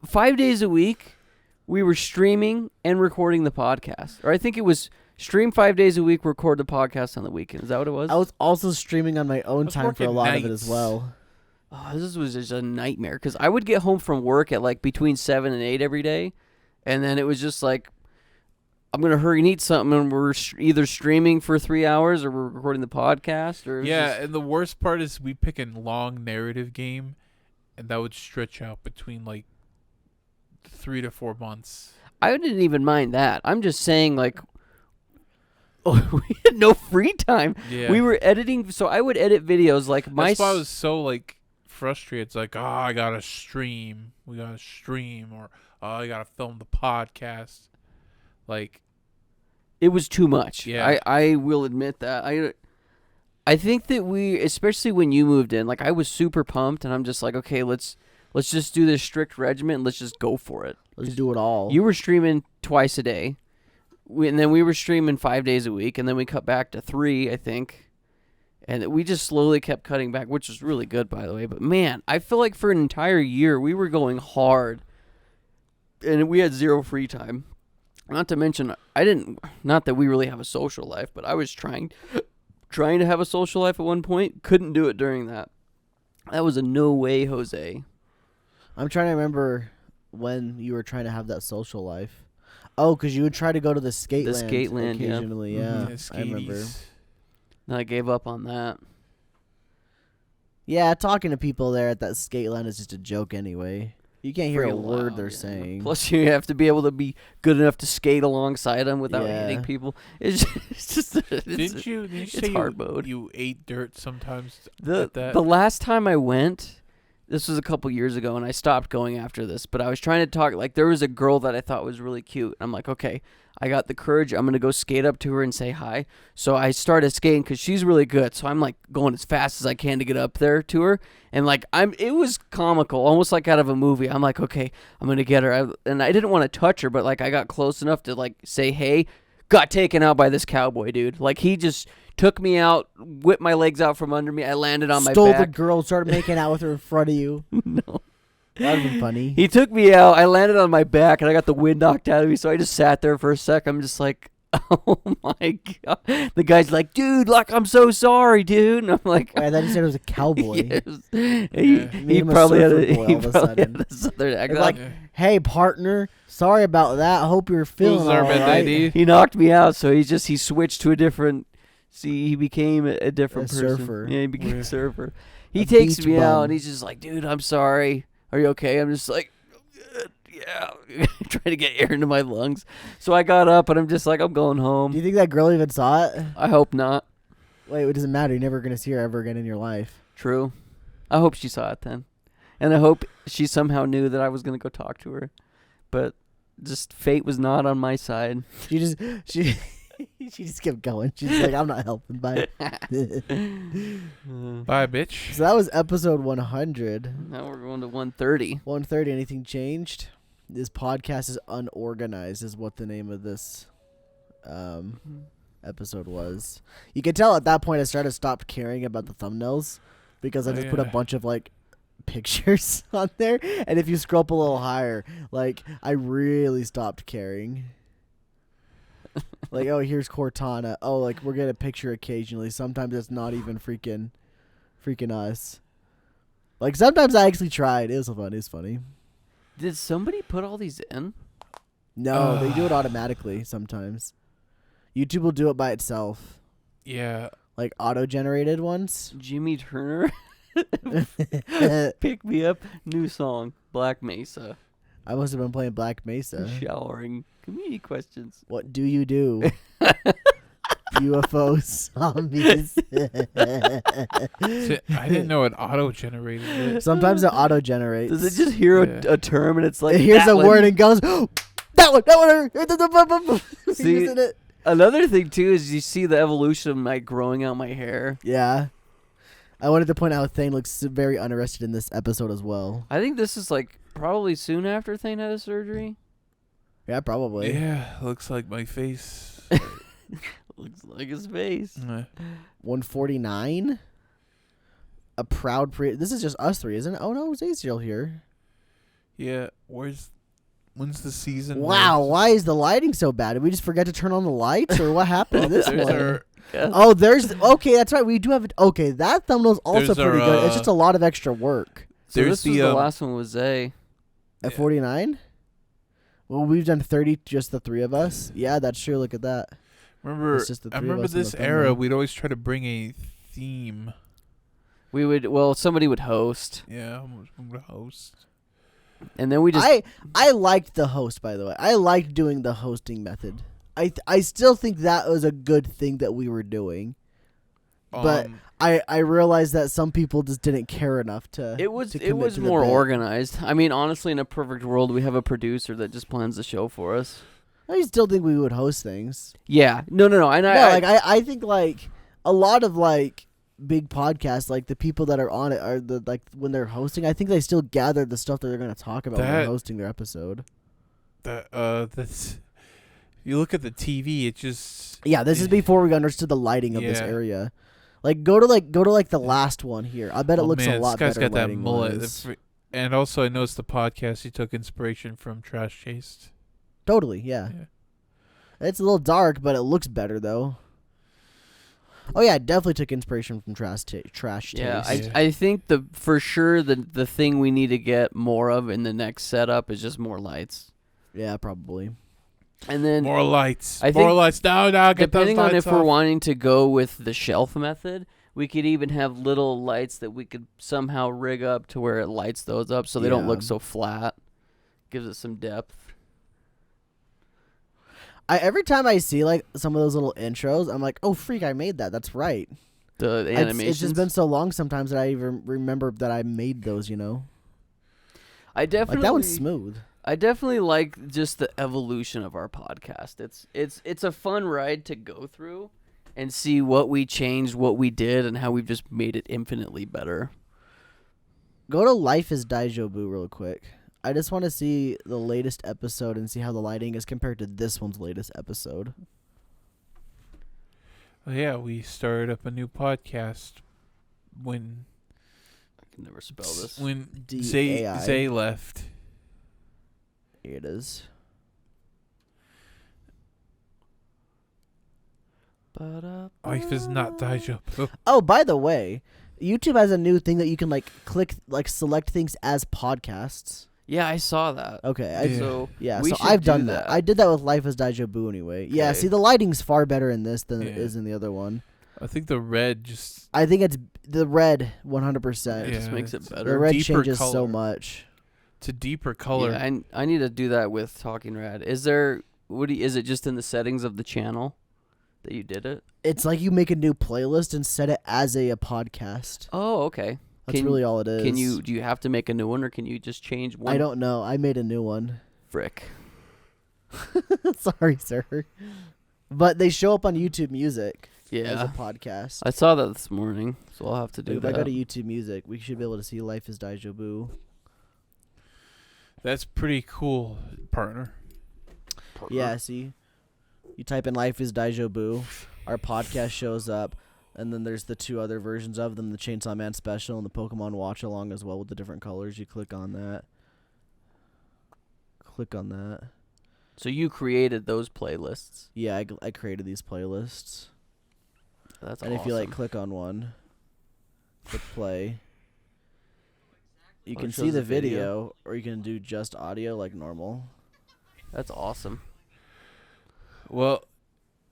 5 days a week, we were streaming and recording the podcast. Or I think it was stream 5 days a week, record the podcast on the weekend. Is that what it was? I was also streaming on my own was time for a working lot of it as nights. well. Oh, this was just a nightmare because I would get home from work at like between 7 and 8 every day, and then it was just like, I'm gonna hurry and eat something, and we're either streaming for 3 hours or we're recording the podcast. Or it was Yeah, just- and the worst part is we pick a long narrative game, and that would stretch out between like 3 to 4 months. I didn't even mind that. I'm just saying like, we had no free time. Yeah. We were editing, so I would edit videos like my. That's why I was so like frustrated. It's like, I gotta stream. We gotta stream, or I gotta film the podcast. Like, It was too much. Yeah. I will admit that. I think that we, especially when you moved in, like I was super pumped, and I'm just like, okay, let's just do this strict regimen and let's just go for it. Let's do it all. You were streaming twice a day, and then we were streaming 5 days a week, and then we cut back to 3, I think. And we just slowly kept cutting back, which was really good, by the way. But man, I feel like for an entire year we were going hard, and we had zero free time. Not to mention, not that we really have a social life, but I was trying to have a social life at one point. Couldn't do it during that. That was a no way, Jose. I'm trying to remember when you were trying to have that social life. Oh, because you would try to go to the skate land skate-land, yeah. occasionally. Yeah, yeah, I remember. skaties. And I gave up on that. Yeah, talking to people there at that skate land is just a joke anyway. You can't hear Pretty a word loud, they're yeah. saying. Plus, you have to be able to be good enough to skate alongside them without Yeah. hitting people. It's just Didn't you it's say hard mode. you ate dirt sometimes The at that? the last time I went, this was a couple years ago, and I stopped going after this. But I was trying to talk. Like there was a girl that I thought was really cute. I'm like, okay, I got the courage. I'm gonna go skate up to her and say hi. So I started skating because she's really good. So I'm like going as fast as I can to get up there to her. And like it was comical, almost like out of a movie. I'm like, okay, I'm gonna get her. And I didn't want to touch her, but like I got close enough to like say hey. Got taken out by this cowboy dude. Like he just took me out, whipped my legs out from under me. I landed on my Stole the back. girl, started making out with her in front of you. No. That'd been funny. He took me out. I landed on my back, and I got the wind knocked out of me. So I just sat there for a sec. I'm just like, oh my god. The guy's like, dude, like I'm so sorry, dude. And I'm like, Wait, I thought you said it was a cowboy. yes. Yeah. He Made him a probably had surfer a, boy he all of a probably sudden. had a southern accent. It's like, Yeah. hey, partner, sorry about that. I hope you're feeling Who's all our right. bandit? he knocked me out, so he switched to a different. See, he became a different A person. surfer. Yeah, he became Yeah. a surfer. He A takes beach me out, bum. and he's just like, dude, I'm sorry. Are you okay? I'm just like, yeah, trying to get air into my lungs. So I got up, and I'm just like, I'm going Do home. you think that girl even saw it? I hope not. Wait, it doesn't matter. You're never going to see her ever again in your life. True. I hope she saw it then. And I hope she somehow knew that I was going to go talk to her. But just fate was not on my side. She She just kept going. She's like, I'm not helping. Bye. Bye, bitch. So that was episode 100. Now we're going to 130. 130. Anything changed? This podcast is unorganized, is what the name of this episode was. You can tell at that point I stopped caring about the thumbnails because I just put a bunch of like pictures on there, and if you scroll up a little higher, like I really stopped caring. Like, oh, here's Cortana. Oh, like we're getting a picture occasionally. Sometimes it's not even freaking us. Like sometimes I actually tried. It was fun. It was funny. Did somebody put all these in? No, they do it automatically sometimes. YouTube will do it by itself. Yeah. Like auto-generated ones. Jimmy Turner. Pick me up. New song. Black Mesa. I must have been playing Black Mesa. Showering. Community questions. What do you do? UFOs, zombies. I didn't know it auto-generated it. Sometimes it auto-generates. Does it just hear a term and it's like, it hears a word and goes, that one. See, Using it. Another thing too is you see the evolution of my growing out my hair. Yeah. I wanted to point out how Thane looks very unarrested in this episode as well. I think this is like probably soon after Thane had a surgery. Yeah, probably. Yeah, looks like my face. Looks like his face. 149. A proud This is just us three, isn't it? Oh no, Zay's still here. Yeah, when's the season? Wow, why is the lighting so bad? Did we just forget to turn on the lights, or what happened to this one? Oh, okay, that's right. We do have it. Okay, that thumbnail's also pretty good. It's just a lot of extra work. So this was the last one with Zay. At 49? Well, we've done 30, just the three of us. Yeah, that's true. Look at that. I remember this era, we'd always try to bring a theme. Somebody would host. Yeah, I'm going to host. And then we just... I liked the host, by the way. I liked doing the hosting method. I still think that was a good thing that we were doing. But I realized that some people just didn't care enough to. It was more organized. I mean, honestly, in a perfect world, we have a producer that just plans the show for us. I still think we would host things. Yeah, no. I think like a lot of like big podcasts, like the people that are on it are when they're hosting. I think they still gather the stuff that they're going to talk about when they're hosting their episode. That's. You look at the TV, it just. Yeah, this is before we understood the lighting of this area. Like go to the last one here. I bet it looks a lot better. This guy's got that mullet. And also, I noticed the podcast. He took inspiration from Trash Taste. Totally, yeah. It's a little dark, but it looks better though. Oh yeah, definitely took inspiration from Trash Taste. Yeah, I think for sure the thing we need to get more of in the next setup is just more lights. Yeah, probably. And then more lights. More lights. No, get depending those lights on if off. we're wanting to go with the shelf method, we could even have little lights that we could somehow rig up to where it lights those up so they don't look so flat. Gives it some depth. Every time I see like some of those little intros, I'm like, oh freak, I made that. That's right. The animations. It's just been so long sometimes that I even remember that I made those. You know. I definitely like that one's smooth. I definitely like just the evolution of our podcast. It's a fun ride to go through and see what we changed, what we did, and how we've just made it infinitely better. Go to Life is Daijobu real quick. I just want to see the latest episode and see how the lighting is compared to this one's latest episode. Oh, yeah, we started up a new podcast when... I can never spell this. When Zay left. Here it is. Life is not Daijobu. Oh, by the way, YouTube has a new thing that you can click select things as podcasts. Yeah, I saw that. Okay, so I've done that. I did that with Life is Daijobu anyway. Okay. Yeah, see the lighting's far better in this than it is in the other one. I think the red just... I think it's the red 100%. It just makes it better. The red changes so much. It's a deeper color. Yeah, I need to do that with Talking Rad. Is it just in the settings of the channel that you did it? It's like you make a new playlist and set it as a podcast. Oh, okay. That's really all it is. Do you have to make a new one or can you just change one? I don't know. I made a new one. Frick. Sorry, sir. But they show up on YouTube Music as Yeah. a podcast. I saw that this morning, so I'll have to do If that. I go to YouTube Music, we should be able to see Life is Daijobu. That's pretty cool, partner. Yeah, see? You type in Life is Daijobu, our podcast shows up, and then there's the 2 other versions of them, the Chainsaw Man special and the Pokemon Watch Along as well with the different colors. You click on that. Click on that. So you created those playlists. Yeah, I created these playlists. That's And awesome. if you click on one, click play. You Oh, can it see shows the the video. video, or you can do just audio like normal. That's awesome. Well,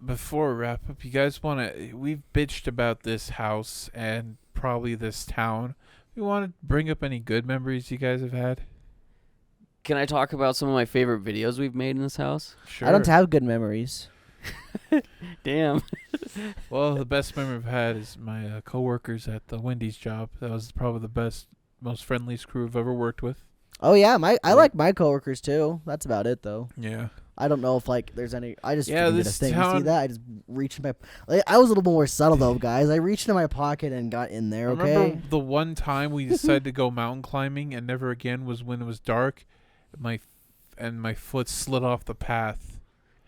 before we wrap up, you guys want to... We've bitched about this house and probably this town. You want to bring up any good memories you guys have had? Can I talk about some of my favorite videos we've made in this house? Sure. I don't have good memories. Damn. Well, the best memory I've had is my coworkers at the Wendy's job. That was probably the best, most friendliest crew I've ever worked with. Oh yeah, I like my coworkers too. That's about it though. Yeah. I don't know if there's any. I just Yeah, did a this thing. You see town- that? I just reached in my. I was a little more subtle though, guys. I reached in my pocket and got in there. I Okay. remember the one time we decided to go mountain climbing and never again was when it was dark. My foot slid off the path.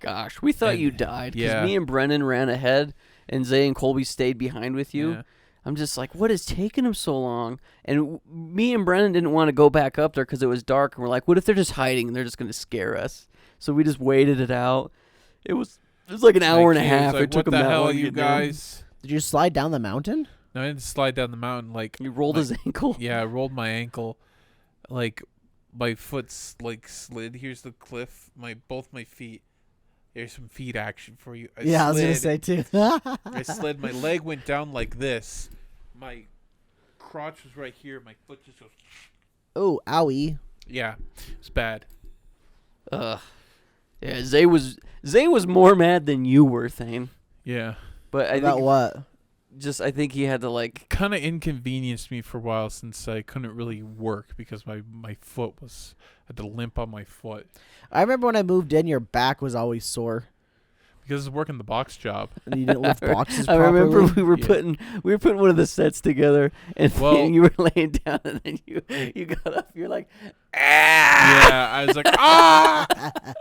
Gosh, we thought And- you died because yeah. me and Brennan ran ahead and Zay and Colby stayed behind with you. Yeah. I'm just like, what is taking him so long? And me and Brennan didn't want to go back up there because it was dark. And we're like, what if they're just hiding and they're just going to scare us? So we just waited it out. It was like an hour and a My kid was half. like, It took what him the that hell, long to you get down. guys? Did you slide down the mountain? No, I didn't slide down the mountain. He rolled his ankle. Yeah, I rolled my ankle. My foot slid. Here's the cliff. Both my feet. Here's some feet action for you. I was gonna say too. I slid. My leg went down like this. My crotch was right here. My foot just goes. Oh, owie! Yeah, it's bad. Ugh. Yeah, Zay was more mad than you were, Thane. Yeah, But I About think what? I think he had to kind of inconvenienced me for a while since I couldn't really work because my foot I had to limp on my foot I remember when I moved in, your back was always sore, because it's working the box job. and you didn't lift boxes I properly. remember we were Yeah. putting one of the sets together, and Well- you were laying down, and then you got up. You're like, Yeah, I was like, ah!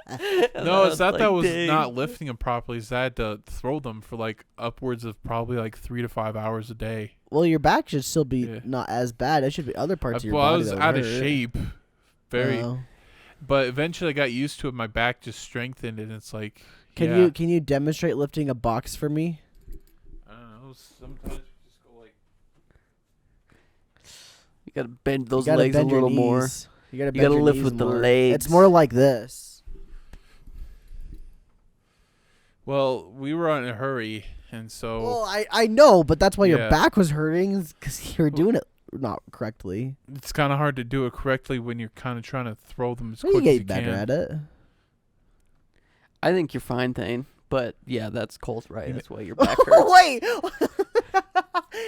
And No, I it's not like, that I was "Dang." not lifting them properly. It's that I had to throw them for upwards of probably 3 to 5 hours a day. Well, your back should still be Yeah. not as bad. It should be other parts of your I body. was that out of hurt. shape, very. Oh. But eventually, I got used to it. My back just strengthened, and it's like, Can yeah. you demonstrate lifting a box for me? I don't know. Sometimes we just go like. You gotta bend those You gotta legs bend a your little more. knees. You gotta, You gotta your lift knees with the more. legs. It's more like this. Well, we were in a hurry, and so Well, I know, but that's why your Yeah. back was hurting, because you were doing it not correctly. it's kind of hard to do it correctly when you're kind of trying to throw them as Well, you quick as get you better can. at it. I think you're fine, Thane. But yeah, that's Cole's right. That's why your back hurts. Wait.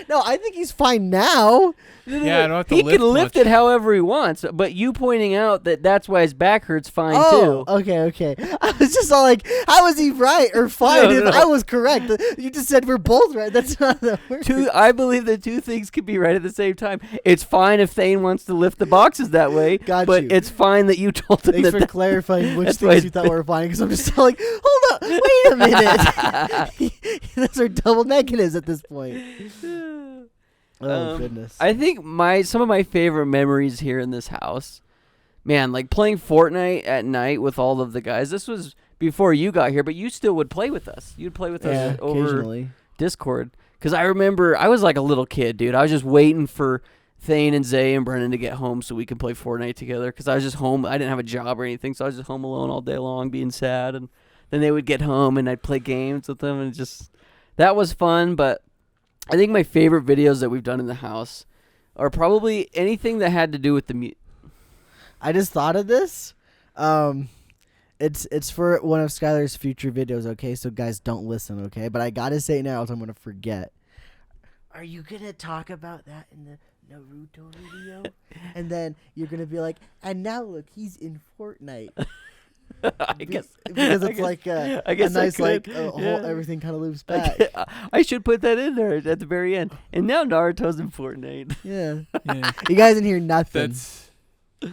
No, I think he's fine now. Yeah, I don't have to He lift can lift much. it however he wants, but you pointing out that's why his back hurts fine Oh, too. okay. I was just all like, how is he right or fine No, if no. I was correct? You just said we're both right. That's not the word. I believe that two things can be right at the same time. It's fine if Thane wants to lift the boxes that way, Got but you. it's fine that you told him Thanks that. for clarifying which that's why things you it's thought were fine, because I'm just like, hold up, wait a minute. Those are double negatives at this point. Oh, goodness. I think some of my favorite memories here in this house, man, like playing Fortnite at night with all of the guys. This was before you got here, but you still would play with us. You'd play with us over occasionally. Discord. Because I remember I was like a little kid, dude. I was just waiting for Thane and Zay and Brennan to get home so we could play Fortnite together. Because I was just home. I didn't have a job or anything, so I was just home alone all day long being sad. And then they would get home and I'd play games with them. And that was fun. But I think my favorite videos that we've done in the house are probably anything that had to do with the I just thought of this. It's for one of Skylar's future videos, okay? So guys, don't listen, okay? But I gotta say it now, else I'm gonna forget. Are you gonna talk about that in the Naruto video? And then you're gonna be like, and now look, he's in Fortnite. I guess because I it's guess- like I a guess I nice like could. whole, Yeah. everything kind of loops I back. ca- I should put that in there at the very end. And now Naruto's in Fortnite. Yeah, Yeah. you guys didn't hear nothing. That's It's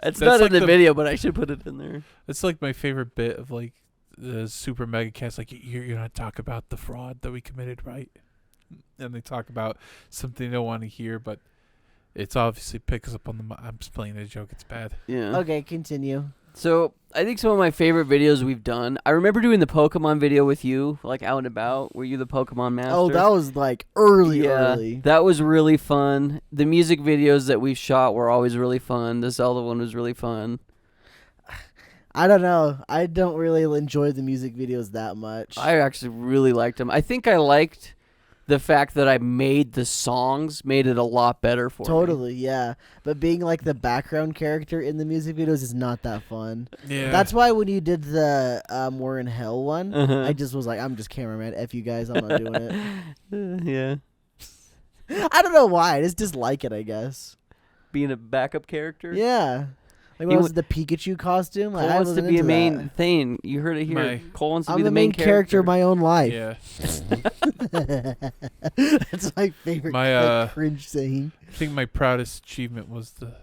That's not like in the the- video, but I should put it in there. that's like my favorite bit of like the Super Mega Cast. Like you're gonna talk about the fraud that we committed, right? And they talk about something they don't want to hear, but it's obviously picks up on the. I'm just playing a joke. It's bad. Yeah. Okay, continue. So I think some of my favorite videos we've done. I remember doing the Pokemon video with you, like out and about. Were you the Pokemon master? Oh, that was like early. That was really fun. The music videos that we've shot were always really fun. The Zelda one was really fun. I don't know. I don't really enjoy the music videos that much. I actually really liked them. I think I liked the fact that I made the songs made it a lot better for me. Totally, yeah. But being like the background character in the music videos is not that fun. Yeah. That's why when you did the We're in Hell one, Uh-huh. I just was like, I'm just cameraman. F you guys, I'm not doing it. Yeah. I don't know why. I just dislike it, I guess. Being a backup character. Yeah. Like He when was the Pikachu costume? Cole Like, I wants to wasn't be a into main that. thing. You heard it here. My- Cole wants to I'm be the main character of my own life. Yeah. That's my favorite My, cringe saying. I think my proudest achievement was the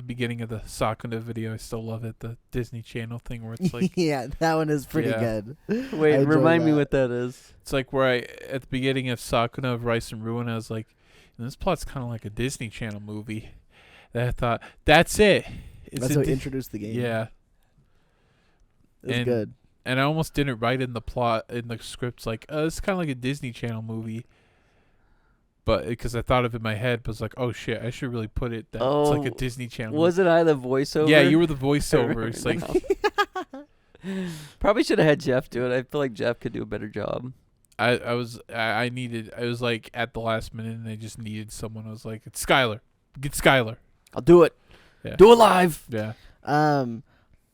beginning of the Sakuna video. I still love it. The Disney Channel thing where it's like Yeah, that one is pretty Yeah. good. Wait, I enjoy remind me that. what that is. it's like where I at the beginning of Sakuna of Rice and Ruin, I was like, this plot's kind of like a Disney Channel movie. And I thought that's it. It's That's a what Di- introduced the game. Yeah. It's and- good. And I almost didn't write in the plot in the scripts like, it's kind of like a Disney Channel movie. But because I thought of it in my head, but was like, oh shit, I should really put it that it's like a Oh, Disney Channel. Wasn't I the voiceover? Yeah, you were the I voiceover. remember It's like, now. Probably should have had Jeff do it. I feel like Jeff could do a better job. I was like at the last minute, and I just needed someone. I was like, it's Skylar, get Skylar. I'll do it. Yeah. Do it live. Yeah,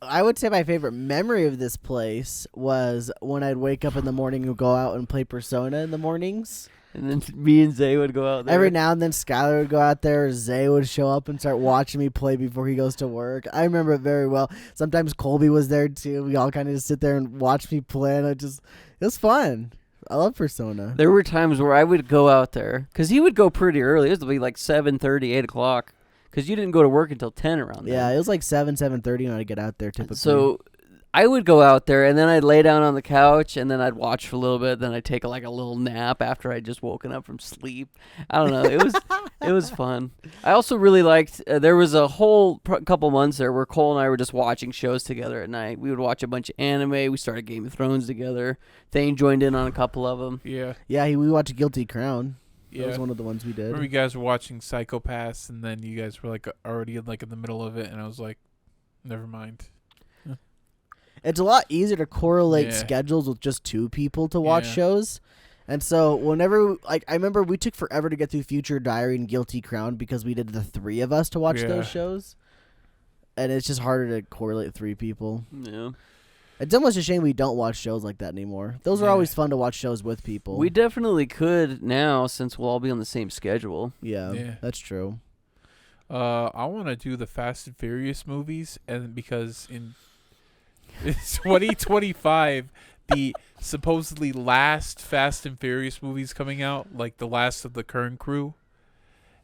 I would say my favorite memory of this place was when I'd wake up in the morning and go out and play Persona in the mornings. And then me and Zay would go out there. Every now and then Skylar would go out there, or Zay would show up and start watching me play before he goes to work. I remember it very well. Sometimes Colby was there too. We all kind of just sit there and watch me play, and it was fun. I love Persona. There were times where I would go out there because he would go pretty early. It would be like 7:30, 8 o'clock because you didn't go to work until 10 around there. Yeah, it was like 7:30 when I get out there typically. So I would go out there and then I'd lay down on the couch and then I'd watch for a little bit. Then I'd take like a little nap after I'd just woken up from sleep. I don't know. It was fun. I also really liked. There was a whole couple months there where Cole and I were just watching shows together at night. We would watch a bunch of anime. We started Game of Thrones together. Thane joined in on a couple of them. yeah, yeah, we watched Guilty Crown. That yeah. was one of the ones we did. Remember you guys were watching Psychopaths, and then you guys were like already like in the middle of it, and I was like, never mind. It's a lot easier to correlate Yeah. schedules with just two people to watch Yeah. shows. And so whenever, like, I remember we took forever to get through Future Diary and Guilty Crown because we did the three of us to watch Yeah. those shows. And it's just harder to correlate three people. Yeah. It's almost a shame we don't watch shows like that anymore. Those are Yeah. always fun to watch shows with people. We definitely could now since we'll all be on the same schedule. yeah, Yeah. that's true. I want to do the Fast and Furious movies, and because in 2025, the supposedly last Fast and Furious movies coming out, like the last of the current crew,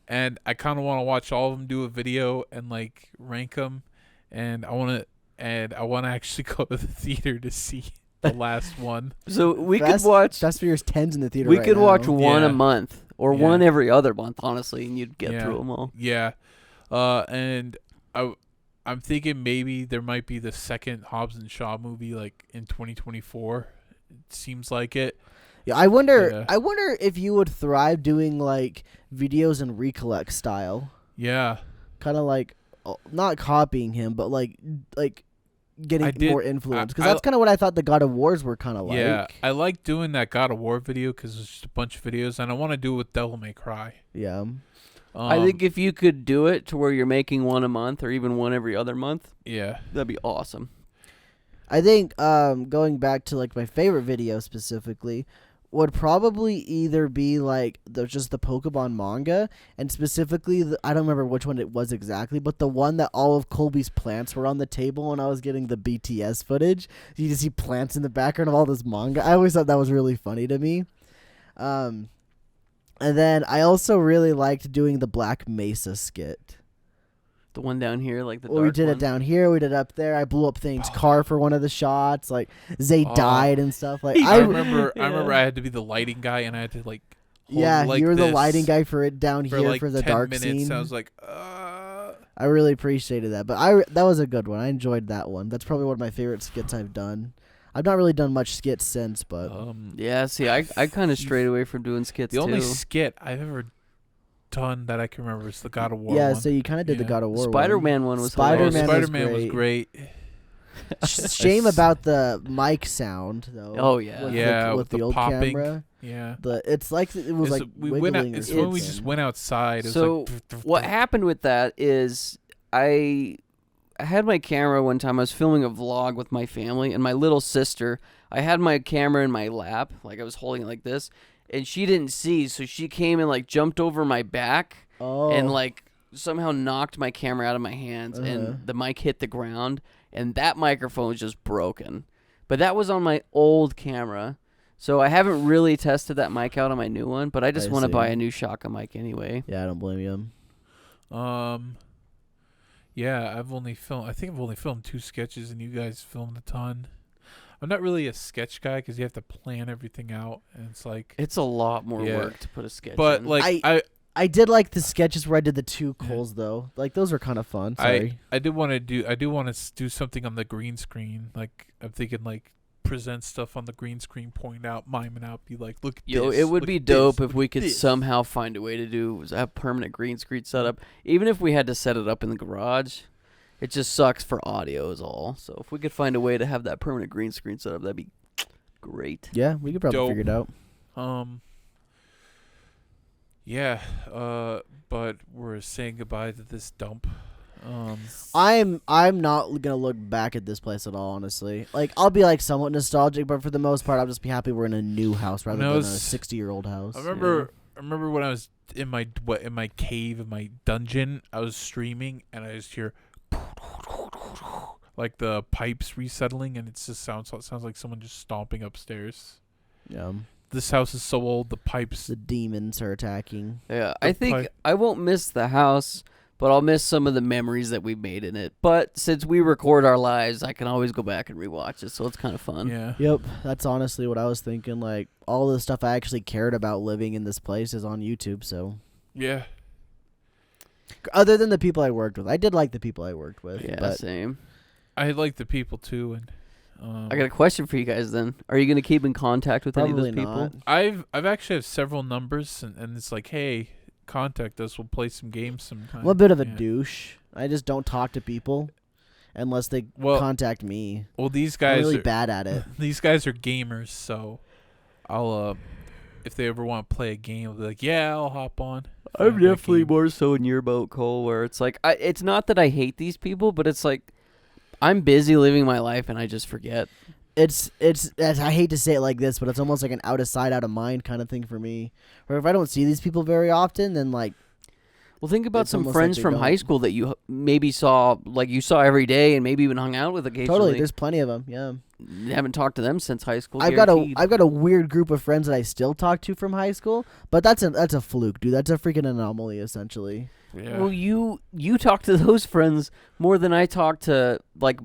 and I kind of want to watch all of them, do a video, and like rank them, and I want to actually go to the theater to see the last one. So we Fast- could watch. Fast Furious 10's in the theater We right could watch now. one a Yeah. month or Yeah. one every other month, honestly, and you'd get Yeah. through them all. Yeah, and I'm thinking maybe there might be the second Hobbs and Shaw movie like in 2024. It seems like it. Yeah, I wonder. Yeah. I wonder if you would thrive doing like videos in recollect style, Yeah, kind of like not copying him, but like getting I did- more influence. Because I- that's kind of what I thought the God of Wars were kind of like. yeah. I like doing that God of War video because it's just a bunch of videos, and I want to do it with Devil May Cry. Yeah. I think if you could do it to where you're making one a month or even one every other month, yeah, that'd be awesome. I think going back to like my favorite video specifically would probably either be like just the Pokemon manga, and specifically, I don't remember which one it was exactly, but the one that all of Colby's plants were on the table when I was getting the BTS footage. You just see plants in the background of all this manga. I always thought that was really funny to me. And then I also really liked doing the Black Mesa skit. The one down here, like the Well, we did it down here. We did it up there. I blew up Thane's car for one of the shots. Like Zay died and stuff. Like I remember I had to be the lighting guy, and I had to hold you were the this lighting guy for it down for here like for the 10 dark minutes. scene. I was like, I really appreciated that, but that was a good one. I enjoyed that one. That's probably one of my favorite skits I've done. I've not really done much skits since, but yeah. See, I kind of strayed away from doing skits. The too. only skit I've ever done that I can remember is the God of War. Yeah, one. so you kind of did the God of War. Spider-Man one was Spider-Man was great. Shame about the mic sound though. Oh yeah, with the old popping. camera. Yeah, it was like we went out. wiggling or It's when we something. just went outside. It So was like, what happened with that is I had my camera one time. I was filming a vlog with my family and my little sister. I had my camera in my lap, like I was holding it like this, and she didn't see, so she came and like jumped over my back and like somehow knocked my camera out of my hands, and the mic hit the ground, and that microphone was just broken. But that was on my old camera, so I haven't really tested that mic out on my new one. But I just want to buy a new shotgun mic anyway. Yeah, I don't blame you. Yeah, I think I've only filmed 2 sketches, and you guys filmed a ton. I'm not really a sketch guy because you have to plan everything out, and it's like It's a lot more work to put a sketch But in. like I did like the sketches where I did the 2 Coles though. Like those were kind of fun. Sorry. I want to do something on the green screen. Like I'm thinking like present stuff on the green screen, point out, mime it out, be like, look at this. It would look be at dope this, if we look at could this. somehow find a way to do a permanent green screen setup. Even if we had to set it up in the garage, it just sucks for audio is all. So if we could find a way to have that permanent green screen setup, that'd be great. Yeah, we could probably Dope. figure it out. Yeah, but we're saying goodbye to this dump. I'm not gonna look back at this place at all, honestly. Like I'll be like somewhat nostalgic, but for the most part, I'll just be happy we're in a new house rather than a 60-year-old house. I remember when I was in my cave, in my dungeon, I was streaming and I just hear like the pipes resettling, and it just sounds like someone just stomping upstairs. Yeah. This house is so old, the pipes. The demons are attacking. Yeah, I think I won't miss the house, but I'll miss some of the memories that we made in it. But since we record our lives, I can always go back and rewatch it, so it's kind of fun. Yeah. Yep, that's honestly what I was thinking. Like all the stuff I actually cared about living in this place is on YouTube. So Yeah. other than the people I worked with, I did like the people I worked with. Yeah, but same. I like the people too, and I got a question for you guys then. Are you going to keep in contact with any of those probably people? not. I've actually have several numbers, and it's like, hey, contact us. We'll play some games sometime. I'm a bit of a Yeah. douche. I just don't talk to people unless they contact me. Well, these I'm guys really are bad at it. these guys are gamers, so I'll if they ever want to play a game, I'll be like, yeah, I'll hop on. I'm definitely game. more so in your boat, Cole, where it's like, it's not that I hate these people, but it's like, I'm busy living my life and I just forget. It's I hate to say it like this, but it's almost like an out of sight, out of mind kind of thing for me. Where if I don't see these people very often, then like, Well, think about It's some almost friends like they from high don't. school that you maybe saw, like you saw every day and maybe even hung out with occasionally. totally, there's plenty of them. Yeah, You haven't talked to them since high school. I've got guaranteed. a weird group of friends that I still talk to from high school, but that's a fluke, dude. That's a freaking anomaly, essentially. Yeah. Well, you talk to those friends more than I talk to like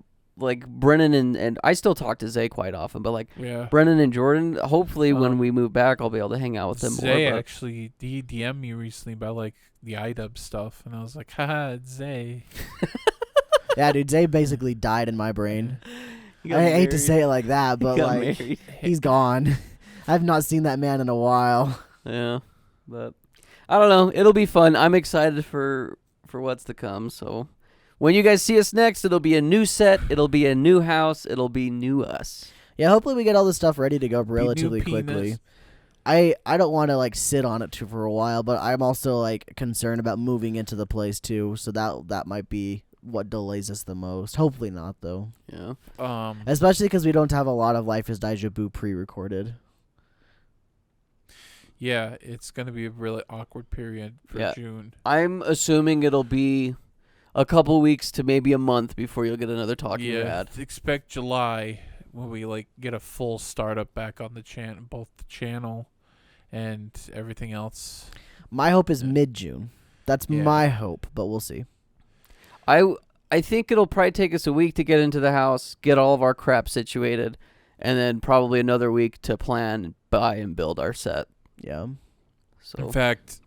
Brennan and I still talk to Zay quite often, but like yeah. Brennan and Jordan. Hopefully, when we move back, I'll be able to hang out with them Zay more. But actually, he DM'd me recently about like the iDub stuff, and I was like, haha, it's Zay. Yeah, dude, Zay basically died in my brain. he got I hate to married. say it like that, He but got like married. he's gone. I've not seen that man in a while. Yeah, but I don't know. It'll be fun. I'm excited for what's to come. So when you guys see us next, it'll be a new set. It'll be a new house. It'll be new us. Yeah, hopefully we get all this stuff ready to go relatively penis. quickly. I don't want to like sit on it for a while, but I'm also like concerned about moving into the place too. So that might be what delays us the most. Hopefully not though. Yeah. Especially because we don't have a lot of Life is Deja Vu pre-recorded. Yeah, it's gonna be a really awkward period for June. I'm assuming it'll be a couple weeks to maybe a month before you'll get another Talking Rad. Expect July when we like get a full startup back on the both the channel and everything else. My hope is mid-June. That's my hope, but we'll see. I think it'll probably take us a week to get into the house, get all of our crap situated, and then probably another week to plan, buy, and build our set. Yeah. So in fact,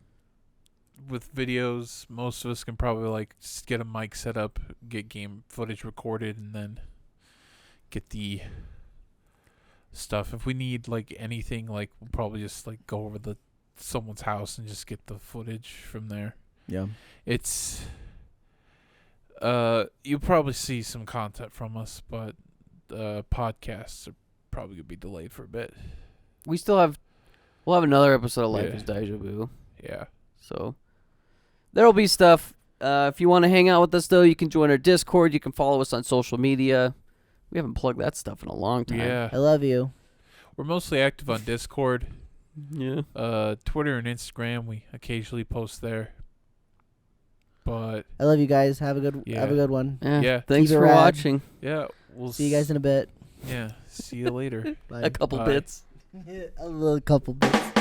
with videos, most of us can probably like just get a mic set up, get game footage recorded, and then get the stuff. If we need like anything, like we'll probably just like go over to someone's house and just get the footage from there. Yeah. It's you'll probably see some content from us, but podcasts are probably gonna be delayed for a bit. We'll have another episode of Life is Deja Vu. Yeah. So there'll be stuff. If you want to hang out with us, though, you can join our Discord. You can follow us on social media. We haven't plugged that stuff in a long time. Yeah. I love you. We're mostly active on Discord. Yeah. Twitter and Instagram, we occasionally post there. But I love you guys. Have a good one. Yeah. Thanks Keep it for rad. watching. Yeah. We'll See you guys in a bit. Yeah. See you later. Bye. A couple Bye. bits. A little couple bits.